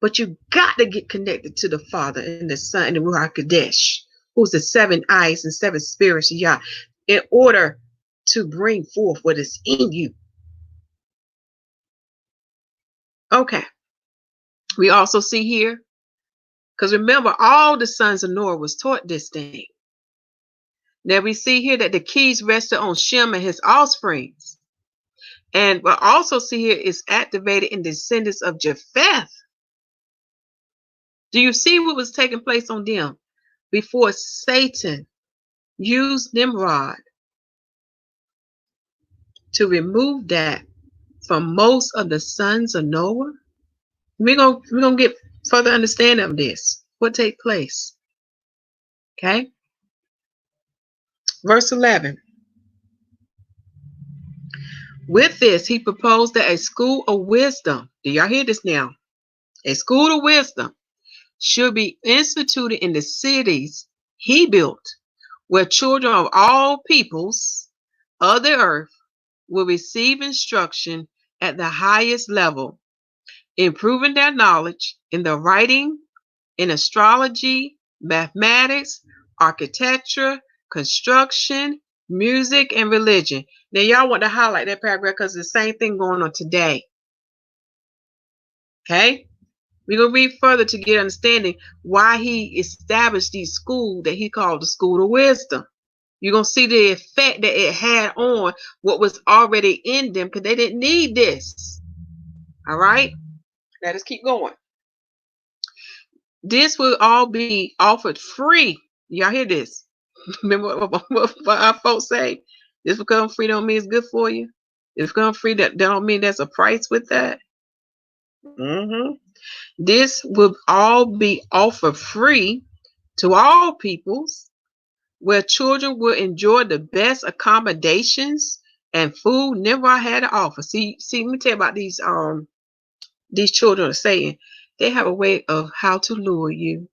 But you got to get connected to the Father and the Son and the Ruach Kadesh, who's the 7 eyes and 7 spirits of Yah, in order to bring forth what is in you. Okay. We also see here, because remember, all the sons of Noah was taught this thing. Now we see here that the keys rested on Shem and his offsprings. And we also see here is activated in the descendants of Japheth. Do you see what was taking place on them before Satan used Nimrod to remove that from most of the sons of Noah? We're gonna get further understanding of this. What take place? Okay. Verse 11. With this, he proposed that a school of wisdom, do y'all hear this now? A school of wisdom should be instituted in the cities he built, where children of all peoples of the earth will receive instruction at the highest level, improving their knowledge in the writing, in astrology, mathematics, architecture, construction, music, and religion. Now, y'all want to highlight that paragraph because the same thing going on today. Okay? We're going to read further to get understanding why he established these schools that he called the school of wisdom. You're going to see the effect that it had on what was already in them because they didn't need this. All right? Let us keep going. This will all be offered free. Y'all hear this? Remember what our folks say? This become free don't mean it's good for you. It's become free that don't mean there's a price with that. This will all be offered free to all peoples, where children will enjoy the best accommodations and food Nimrod had to offer. See, let me tell you about these children of Satan. They have a way of how to lure you.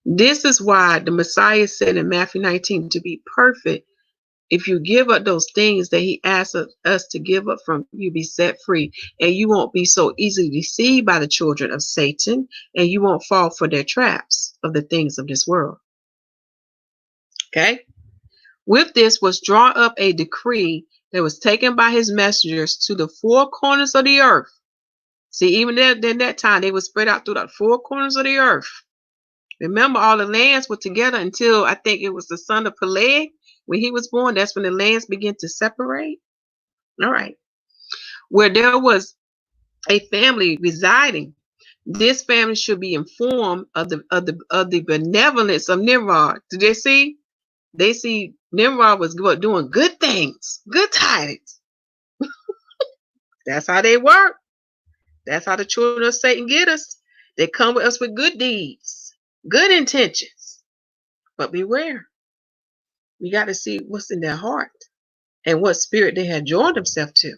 This is why the Messiah said in Matthew 19 to be perfect. If you give up those things that he asks us to give up from, you'll be set free. And you won't be so easily deceived by the children of Satan. And you won't fall for their traps of the things of this world. Okay? With this was drawn up a decree that was taken by his messengers to the four corners of the earth. See, even in that time, they were spread out through the four corners of the earth. Remember, all the lands were together until I think it was the son of Peleg. When he was born, that's when the lands began to separate. All right. Where there was a family residing, this family should be informed of the benevolence of Nimrod. Did they see? They see Nimrod was doing good things, good tidings. That's how they work. That's how the children of Satan get us. They come with us with good deeds, good intentions. But beware. We got to see what's in their heart and what spirit they had joined themselves to.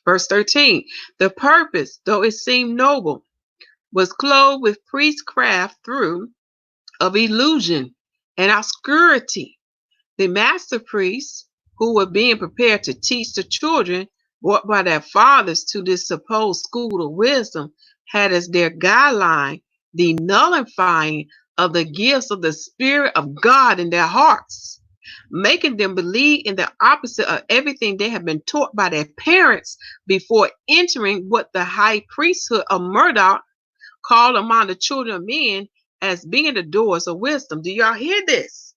Verse 13, the purpose, though it seemed noble, was clothed with priestcraft through of illusion and obscurity. The master priests, who were being prepared to teach the children brought by their fathers to this supposed school of wisdom, had as their guideline the nullifying of the gifts of the Spirit of God in their hearts, making them believe in the opposite of everything they have been taught by their parents before entering what the high priesthood of Marduk called among the children of men as being the doors of wisdom. Do y'all hear this?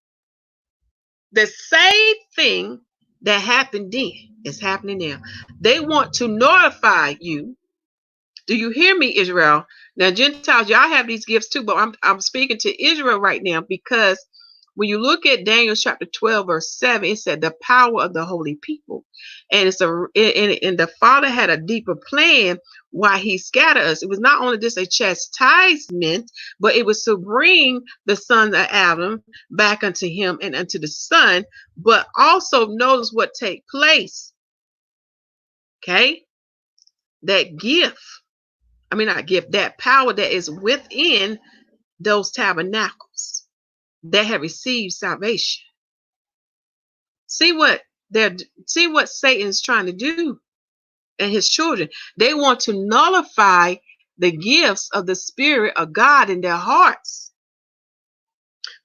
The same thing that happened then is happening now. They want to notify you. Do you hear me, Israel? Now, Gentiles, y'all have these gifts too, but I'm speaking to Israel right now because when you look at Daniel chapter 12, verse 7, it said the power of the holy people. And and the Father had a deeper plan why he scattered us. It was not only just a chastisement, but it was to bring the sons of Adam back unto him and unto the Son. But also notice what take place. Okay? That gift. That power that is within those tabernacles that have received salvation. See what Satan's trying to do and his children. They want to nullify the gifts of the Spirit of God in their hearts.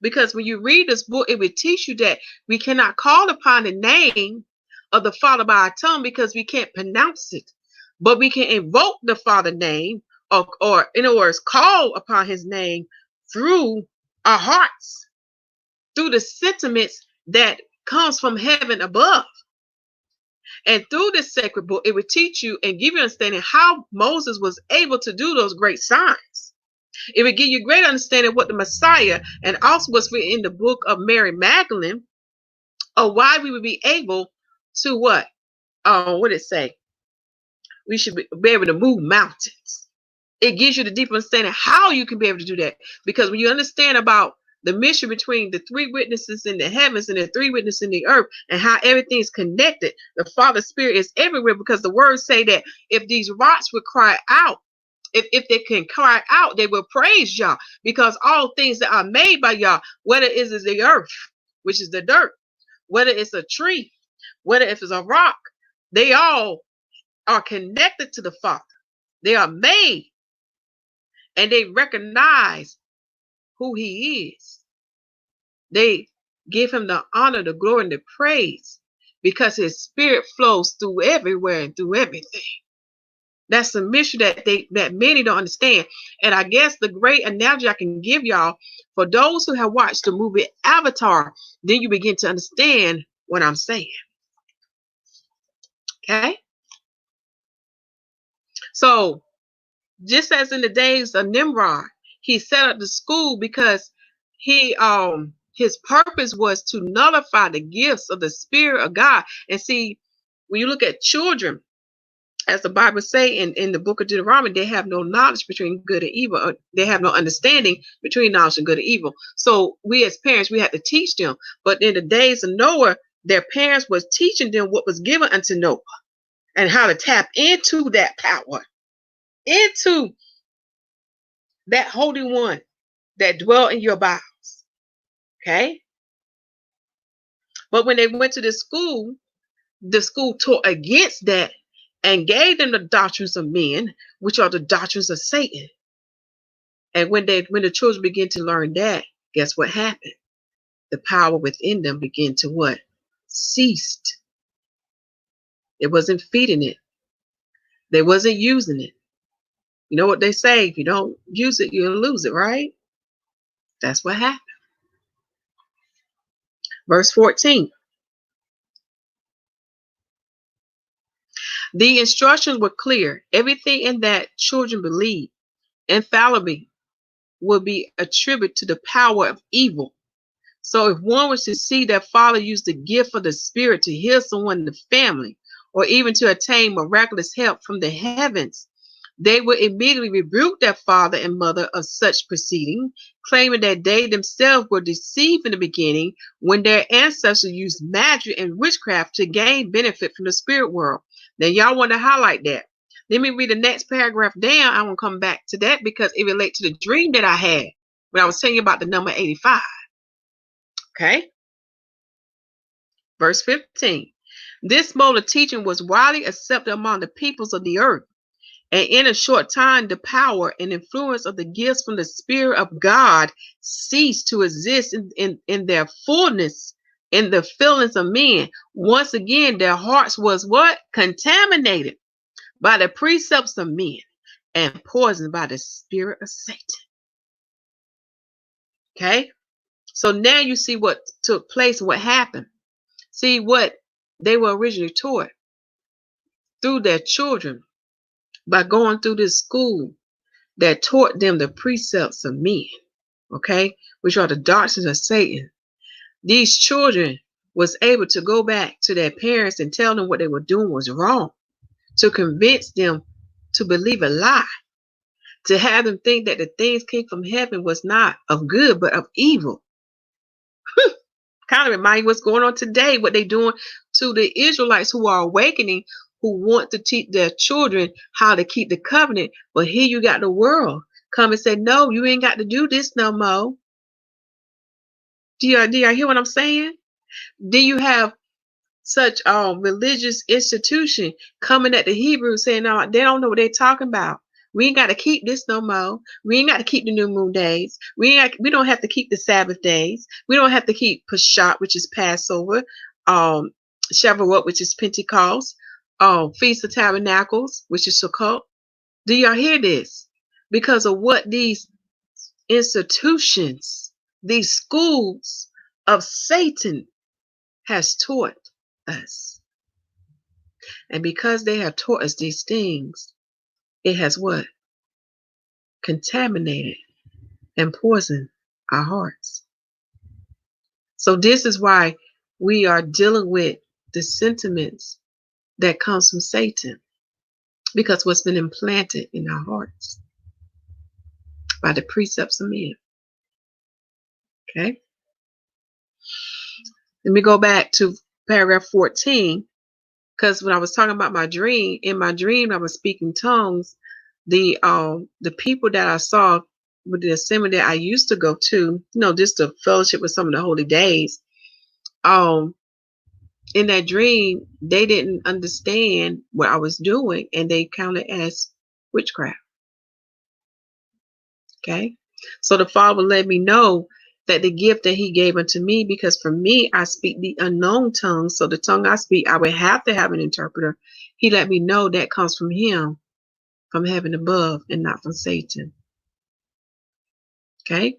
Because when you read this book, it will teach you that we cannot call upon the name of the Father by our tongue because we can't pronounce it. But we can invoke the Father name or in other words, call upon his name through our hearts, through the sentiments that comes from heaven above. And through this sacred book, it would teach you and give you understanding how Moses was able to do those great signs. It would give you great understanding of what the Messiah and also what's written in the book of Mary Magdalene of why we would be able to what? What did it say? We should be able to move mountains. It gives you the deep understanding how you can be able to do that. Because when you understand about the mission between the three witnesses in the heavens and the three witnesses in the earth and how everything's connected, the Father's Spirit is everywhere because the words say that if these rocks would cry out, if they can cry out, they will praise Yah because all things that are made by Yah, whether it is the earth, which is the dirt, whether it's a tree, whether if it's a rock, they all are connected to the Father. They are made and they recognize who he is. They give him the honor, the glory, and the praise because his spirit flows through everywhere and through everything. That submission that many don't understand. And I guess the great analogy I can give y'all, for those who have watched the movie Avatar, then you begin to understand what I'm saying. Okay? So just as in the days of Nimrod, he set up the school because his purpose was to nullify the gifts of the Spirit of God. And see, when you look at children, as the Bible say in the book of Deuteronomy, they have no knowledge between good and evil. Or they have no understanding between knowledge and good and evil. So we as parents, we had to teach them. But in the days of Noah, their parents was teaching them what was given unto Noah and how to tap into that power, into that Holy One that dwelt in your bowels. Okay? But when they went to the school taught against that and gave them the doctrines of men, which are the doctrines of Satan. And when the children begin to learn that, guess what happened? The power within them began to what? Ceased. It wasn't feeding it. They wasn't using it. You know what they say? If you don't use it, you'll lose it, right? That's what happened. Verse 14. The instructions were clear. Everything in that children believed infallibly will be attributed to the power of evil. So if one was to see their father use the gift of the Spirit to heal someone in the family, or even to attain miraculous help from the heavens, they would immediately rebuke their father and mother of such proceeding, claiming that they themselves were deceived in the beginning when their ancestors used magic and witchcraft to gain benefit from the spirit world. Now y'all want to highlight that. Let me read the next paragraph down. I want to come back to that because it relates to the dream that I had when I was telling you about the number 85. Okay? Verse 15. This mode of teaching was widely accepted among the peoples of the earth. And in a short time, the power and influence of the gifts from the Spirit of God ceased to exist in their fullness, in the feelings of men. Once again, their hearts was what? Contaminated by the precepts of men and poisoned by the spirit of Satan. Okay? So now you see what took place, what happened. See what they were originally taught through their children by going through this school that taught them the precepts of men, okay, which are the doctrines of Satan. These children was able to go back to their parents and tell them what they were doing was wrong, to convince them to believe a lie, to have them think that the things came from heaven was not of good, but of evil. Kind of remind you what's going on today, what they're doing to the Israelites who are awakening, who want to teach their children how to keep the covenant. But here you got the world come and say, no, you ain't got to do this no more. Do y'all hear what I'm saying? Then you have such religious institution coming at the Hebrews saying, no, they don't know what they're talking about. We ain't got to keep this no more. We ain't got to keep the new moon days. We don't have to keep the Sabbath days. We don't have to keep Peshat, which is Passover, Shavuot, which is Pentecost, Feast of Tabernacles, which is Sukkot. Do y'all hear this? Because of what these institutions, these schools of Satan has taught us. And because they have taught us these things, it has what? Contaminated and poisoned our hearts. So this is why we are dealing with the sentiments that comes from Satan, because what's been implanted in our hearts by the precepts of men. Okay? Let me go back to paragraph 14, because when I was talking about my dream, in my dream I was speaking tongues. The people that I saw with the assembly that I used to go to, just to fellowship with some of the holy days, in that dream, they didn't understand what I was doing, and they counted as witchcraft. Okay? So the Father let me know that the gift that he gave unto me, because for me, I speak the unknown tongue. So the tongue I speak, I would have to have an interpreter. He let me know that comes from him. from heaven above and not from Satan. Okay?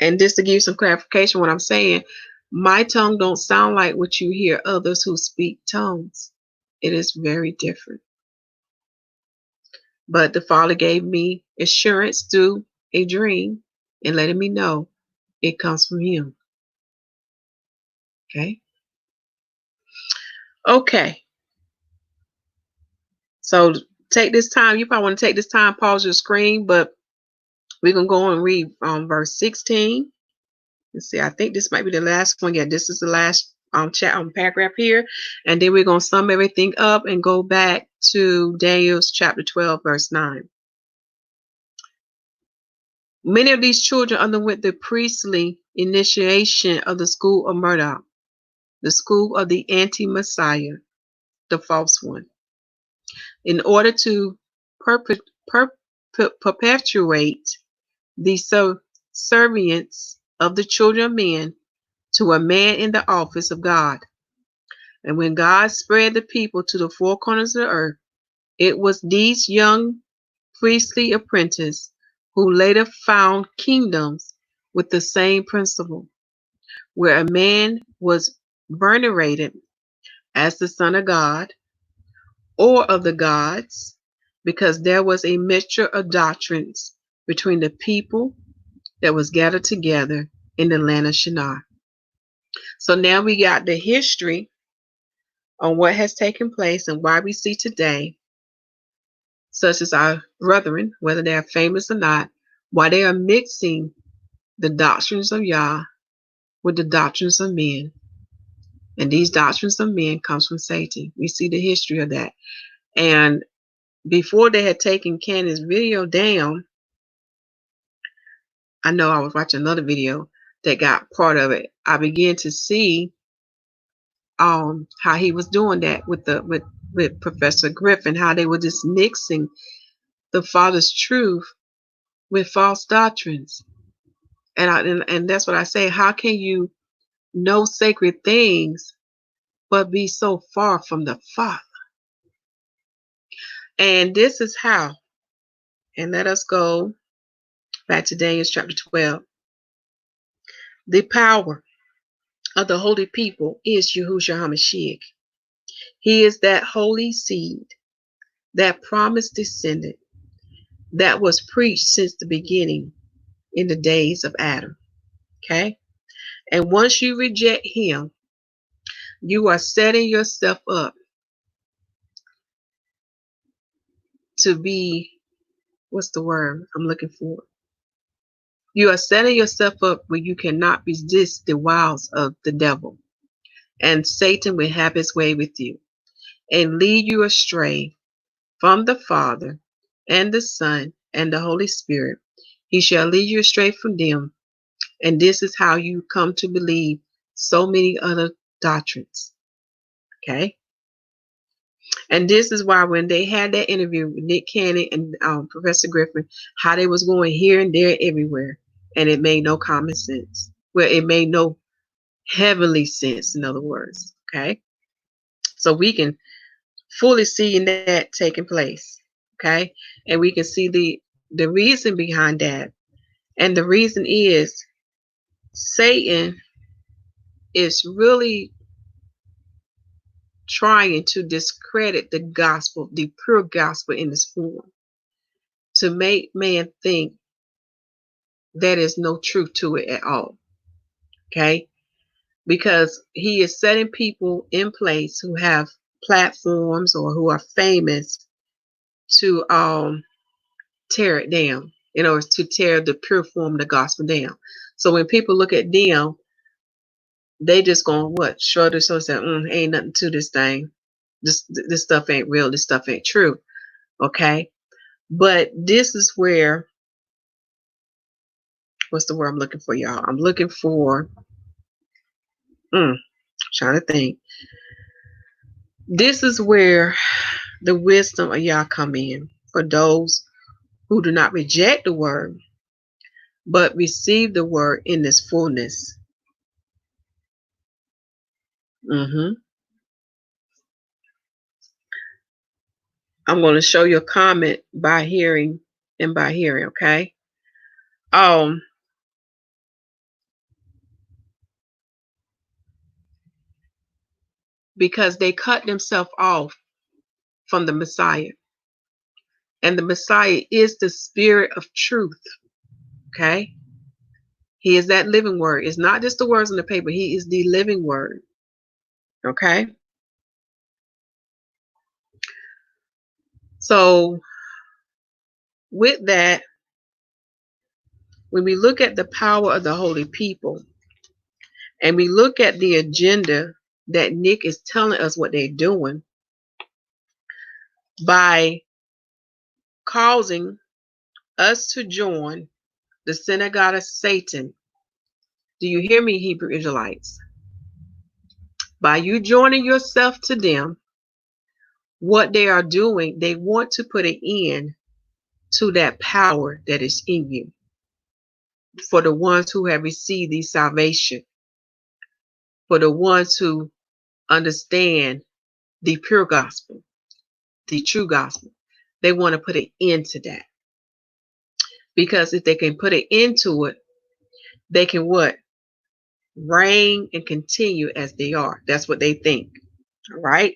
And just to give you some clarification, what I'm saying, my tongue don't sound like what you hear others who speak tongues. It is very different. But the Father gave me assurance through a dream and letting me know it comes from Him. Okay? Okay. So take this time. You probably want to take this time, pause your screen, but we're going to go and read verse 16. Let's see. I think this might be the last one. Yeah, this is the last paragraph here. And then we're going to sum everything up and go back to Daniel's chapter 12, verse 9. Many of these children underwent the priestly initiation of the school of Marduk, the school of the anti-Messiah, the false one, in order to perpetuate the subservience of the children of men to a man in the office of God. And when God spread the people to the four corners of the earth, it was these young priestly apprentices who later found kingdoms with the same principle, where a man was venerated as the son of God or of the gods, because there was a mixture of doctrines between the people that was gathered together in the land of Shinar. So now we got the history on what has taken place and why we see today, such as our brethren, whether they are famous or not, why they are mixing the doctrines of Yah with the doctrines of men. And these doctrines of men comes from Satan. We see the history of that. And before they had taken Canon's video down, I know I was watching another video that got part of it. I began to see how he was doing that with Professor Griffin, how they were just mixing the Father's truth with false doctrines. And that's what I say. How can you know sacred things but be so far from the Father? And this is how. And let us go back to Daniel chapter 12. The power of the holy people is Yahushua HaMashiach. He is that holy seed, that promised descendant that was preached since the beginning in the days of Adam. Okay? And once you reject him, you are setting yourself up to be, what's the word I'm looking for? You are setting yourself up where you cannot resist the wiles of the devil. And Satan will have his way with you and lead you astray from the Father and the Son and the Holy Spirit. He shall lead you astray from them. And this is how you come to believe so many other doctrines. Okay? And this is why when they had that interview with Nick Cannon and Professor Griffin, how they was going here and there everywhere. And it made no common sense. Well, it made no heavenly sense, in other words. Okay? So we can fully see that taking place. Okay? And we can see the reason behind that. And the reason is Satan is really trying to discredit the gospel, the pure gospel in this form, to make man think there is no truth to it at all. Okay? Because he is setting people in place who have platforms or who are famous to tear it down, in order to tear the pure form of the gospel down. So when people look at them, they just going what? Shrug their shoulders and say, ain't nothing to this thing. This stuff ain't real. This stuff ain't true. Okay? But this is where, what's the word I'm looking for, y'all? I'm looking for, trying to think. This is where the wisdom of Yah come in for those who do not reject the word, but receive the word in its fullness. I'm going to show you a comment by hearing and by hearing, okay? Because they cut themselves off from the Messiah. And the Messiah is the spirit of truth, okay? He is that living word. It's not just the words on the paper. He is the living word, okay? So with that, when we look at the power of the holy people and we look at the agenda that Nick is telling us what they're doing by causing us to join the synagogue of Satan. Do you hear me, Hebrew Israelites? By you joining yourself to them, what they are doing, they want to put an end to that power that is in you for the ones who have received the salvation, for the ones who understand the pure gospel, the true gospel. They want to put an end to that. Because if they can put an end to it, they can what? Reign and continue as they are. That's what they think. All right?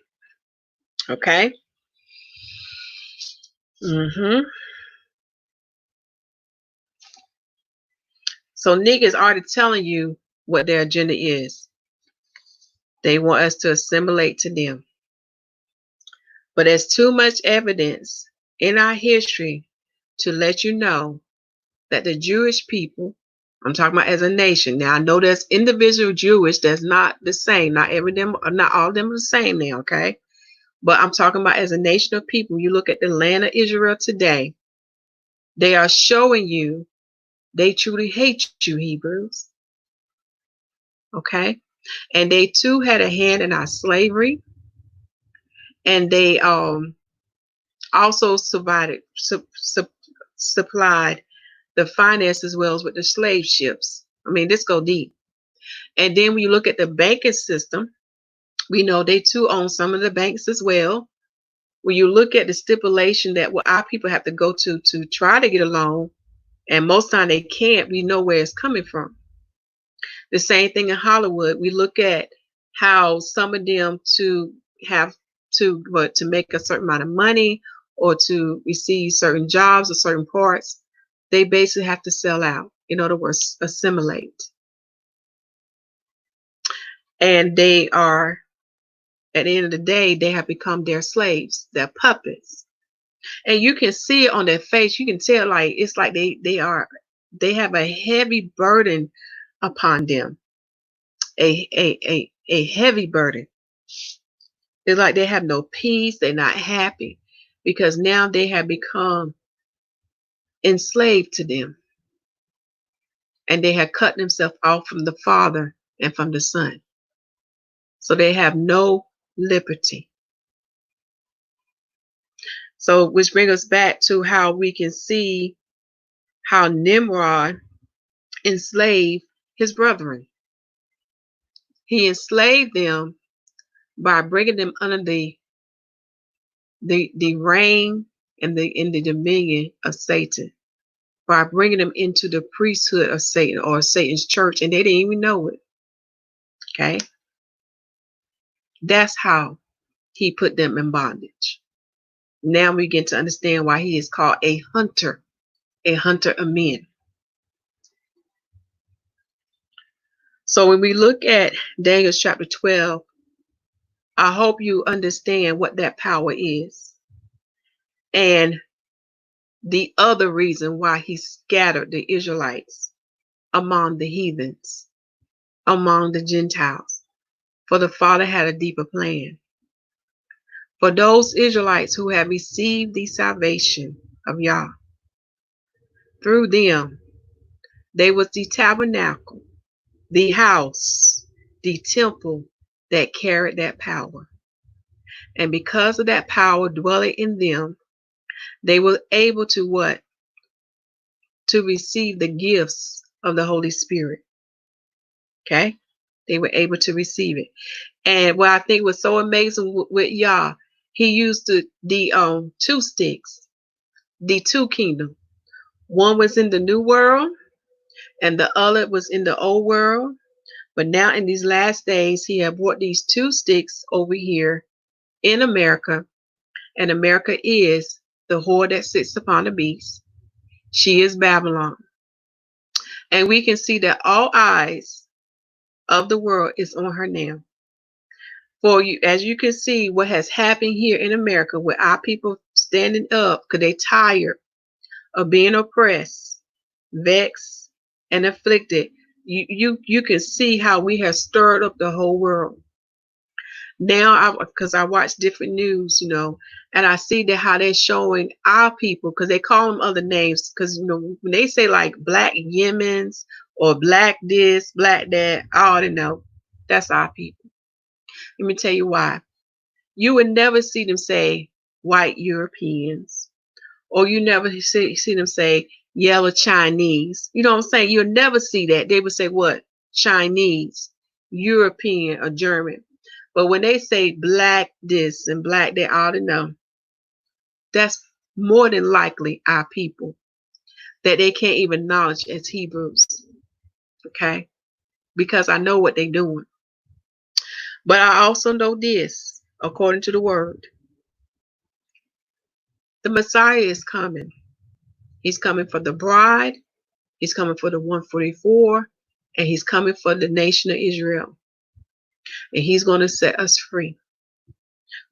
Okay? So Nick is already telling you what their agenda is. They want us to assimilate to them. But there's too much evidence in our history to let you know that the Jewish people, I'm talking about as a nation. Now I know there's individual Jewish that's not the same. Not all of them are the same now, okay? But I'm talking about as a nation of people. You look at the land of Israel today, they are showing you they truly hate you, Hebrews. Okay? And they too had a hand in our slavery. And they also supplied the finance as well as with the slave ships. I mean, this go deep. And then when you look at the banking system, we know they too own some of the banks as well. When you look at the stipulation that what our people have to go to try to get a loan, and most time they can't, we know where it's coming from. The same thing in Hollywood. We look at how some of them to have to make a certain amount of money or to receive certain jobs or certain parts, they basically have to sell out. In other words, assimilate. And they are, at the end of the day, they have become their slaves, their puppets. And you can see it on their face. You can tell, like, it's like they have a heavy burden upon them. A heavy burden. It's like they have no peace. They're not happy because now they have become enslaved to them. And they have cut themselves off from the Father and from the Son. So they have no liberty. So which brings us back to how we can see how Nimrod enslaved his brethren. He enslaved them by bringing them under the reign and the dominion of Satan, by bringing them into the priesthood of Satan or Satan's church, and they didn't even know it. Okay? That's how he put them in bondage. Now we get to understand why he is called a hunter of men. So when we look at Daniel chapter 12, I hope you understand what that power is. And the other reason why he scattered the Israelites among the heathens, among the Gentiles. For the Father had a deeper plan. For those Israelites who have received the salvation of YAH, through them, they was the tabernacle, the house, the temple that carried that power. And because of that power dwelling in them, they were able to what? To receive the gifts of the Holy Spirit. Okay? They were able to receive it. And what I think was so amazing with YAH, He used the two sticks, the two kingdom. One was in the new world and the other was in the old world. But now in these last days, he have brought these two sticks over here in America. And America is the whore that sits upon the beast. She is Babylon. And we can see that all eyes of the world is on her now. For you, as you can see, what has happened here in America with our people standing up because they tired of being oppressed, vexed, and afflicted. You can see how we have stirred up the whole world. Now, because I watch different news, and I see that how they're showing our people, because they call them other names, because when they say like black Yemens or black this, black that, I already know that's our people. Let me tell you why. You would never see them say white Europeans, or you never see them say yellow Chinese. You know what I'm saying? You'll never see that. They would say what? Chinese, European, or German. But when they say black this and black that, I ought to know. That's more than likely our people that they can't even acknowledge as Hebrews. Okay? Because I know what they're doing. But I also know this, according to the word. The Messiah is coming. He's coming for the bride. He's coming for the 144. And he's coming for the nation of Israel. And he's going to set us free.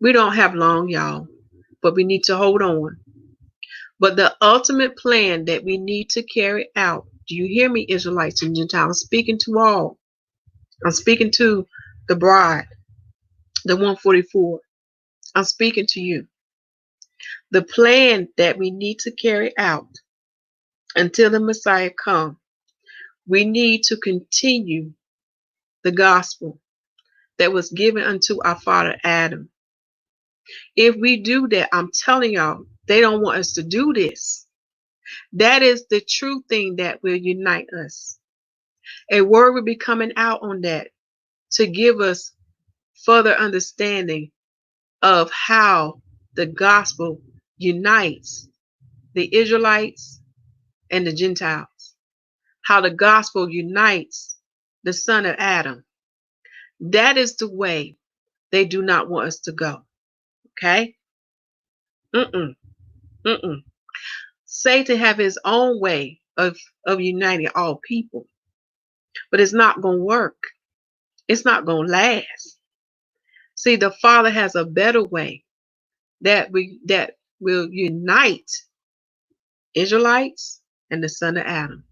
We don't have long, y'all, but we need to hold on. But the ultimate plan that we need to carry out, do you hear me, Israelites and Gentiles? I'm speaking to all. I'm speaking to the bride, the 144. I'm speaking to you. The plan that we need to carry out until the Messiah comes, we need to continue the gospel that was given unto our father Adam. If we do that, I'm telling y'all, they don't want us to do this. That is the true thing that will unite us. A word will be coming out on that to give us further understanding of how the gospel unites the Israelites and the Gentiles. How the gospel unites the son of Adam. That is the way they do not want us to go. Okay? Satan have his own way of uniting all people. But it's not going to work. It's not going to last. See, the Father has a better way that will unite Israelites and the son of Adam.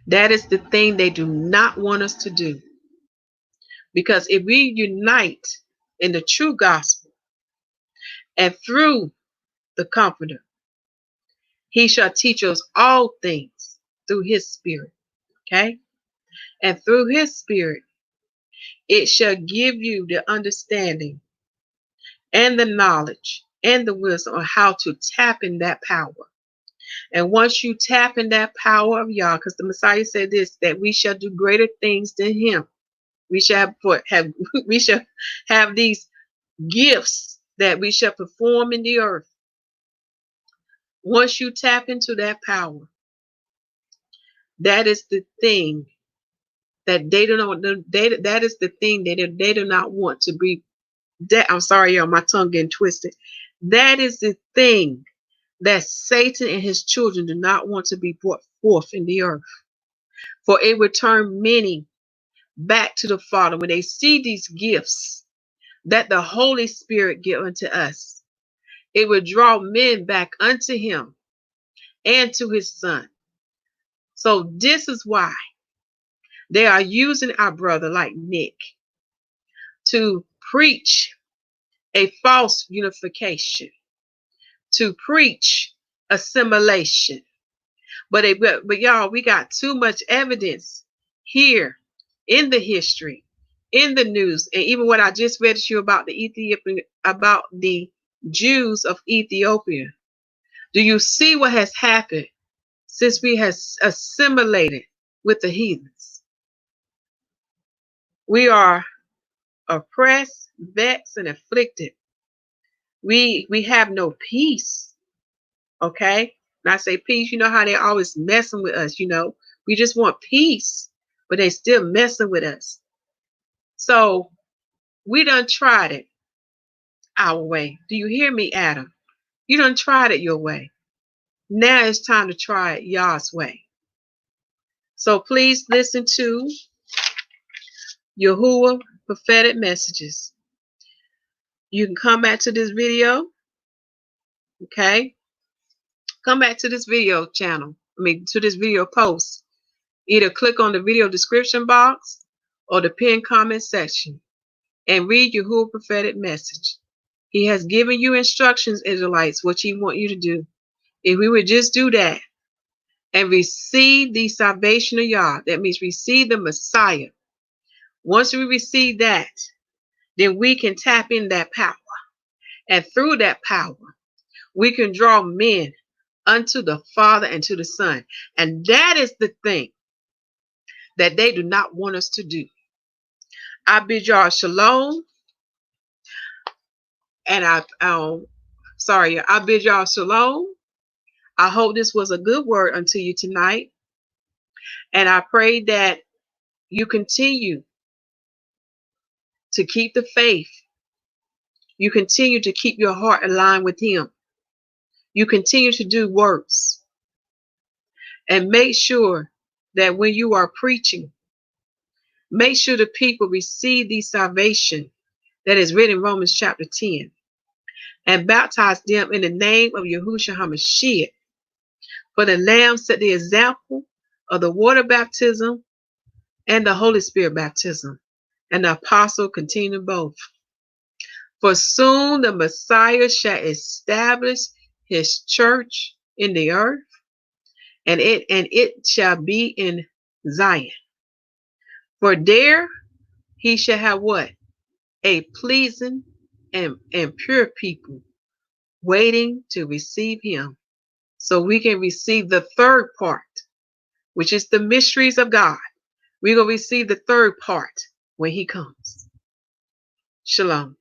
That is the thing they do not want us to do. Because if we unite in the true gospel and through the Comforter, he shall teach us all things through his spirit. Okay? And through his spirit, it shall give you the understanding and the knowledge and the wisdom on how to tap in that power. And once you tap in that power of Yah, because the Messiah said this, that we shall do greater things than him. We shall have these gifts that we shall perform in the earth. Once you tap into that power, that is the thing that they don't know. That is the thing that they do not want to be. I'm sorry, y'all, my tongue getting twisted. That is the thing that Satan and his children do not want to be brought forth in the earth. For it would turn many back to the Father when they see these gifts that the Holy Spirit give unto us. It would draw men back unto him and to his son. So this is why they are using our brother like Nick to preach a false unification, to preach assimilation. But y'all, we got too much evidence here in the history, in the news, and even what I just read to you about the Jews of Ethiopia. Do you see what has happened since we have assimilated with the heathens? We are oppressed, vexed, and afflicted We have no peace. Okay? And I say peace, you know how they're always messing with us, We just want peace, but they still messing with us. So we done tried it our way. Do you hear me, Adam? You done tried it your way. Now it's time to try it Yah's way. So please listen to Yahuwah prophetic messages. You can come back to this video. Okay? Come back to this video channel. To this video post. Either click on the video description box or the pinned comment section and read Yahuwah prophetic message. He has given you instructions, Israelites, what he wants you to do. If we would just do that and receive the salvation of Yah, that means receive the Messiah. Once we receive that, then we can tap in that power. And through that power, we can draw men unto the Father and to the Son. And that is the thing that they do not want us to do. I bid y'all shalom. And I bid y'all shalom. I hope this was a good word unto you tonight. And I pray that you continue to keep the faith. You continue to keep your heart aligned with him. You continue to do works. And make sure that when you are preaching, make sure the people receive the salvation that is written in Romans chapter 10. And baptize them in the name of Yahushua HaMashiach. For the Lamb set the example of the water baptism and the Holy Spirit baptism. And the apostle continued both. For soon the Messiah shall establish his church in the earth, and it shall be in Zion. For there he shall have what? A pleasing and pure people waiting to receive him. So we can receive the third part, which is the mysteries of God. We're going to receive the third part when he comes. Shalom.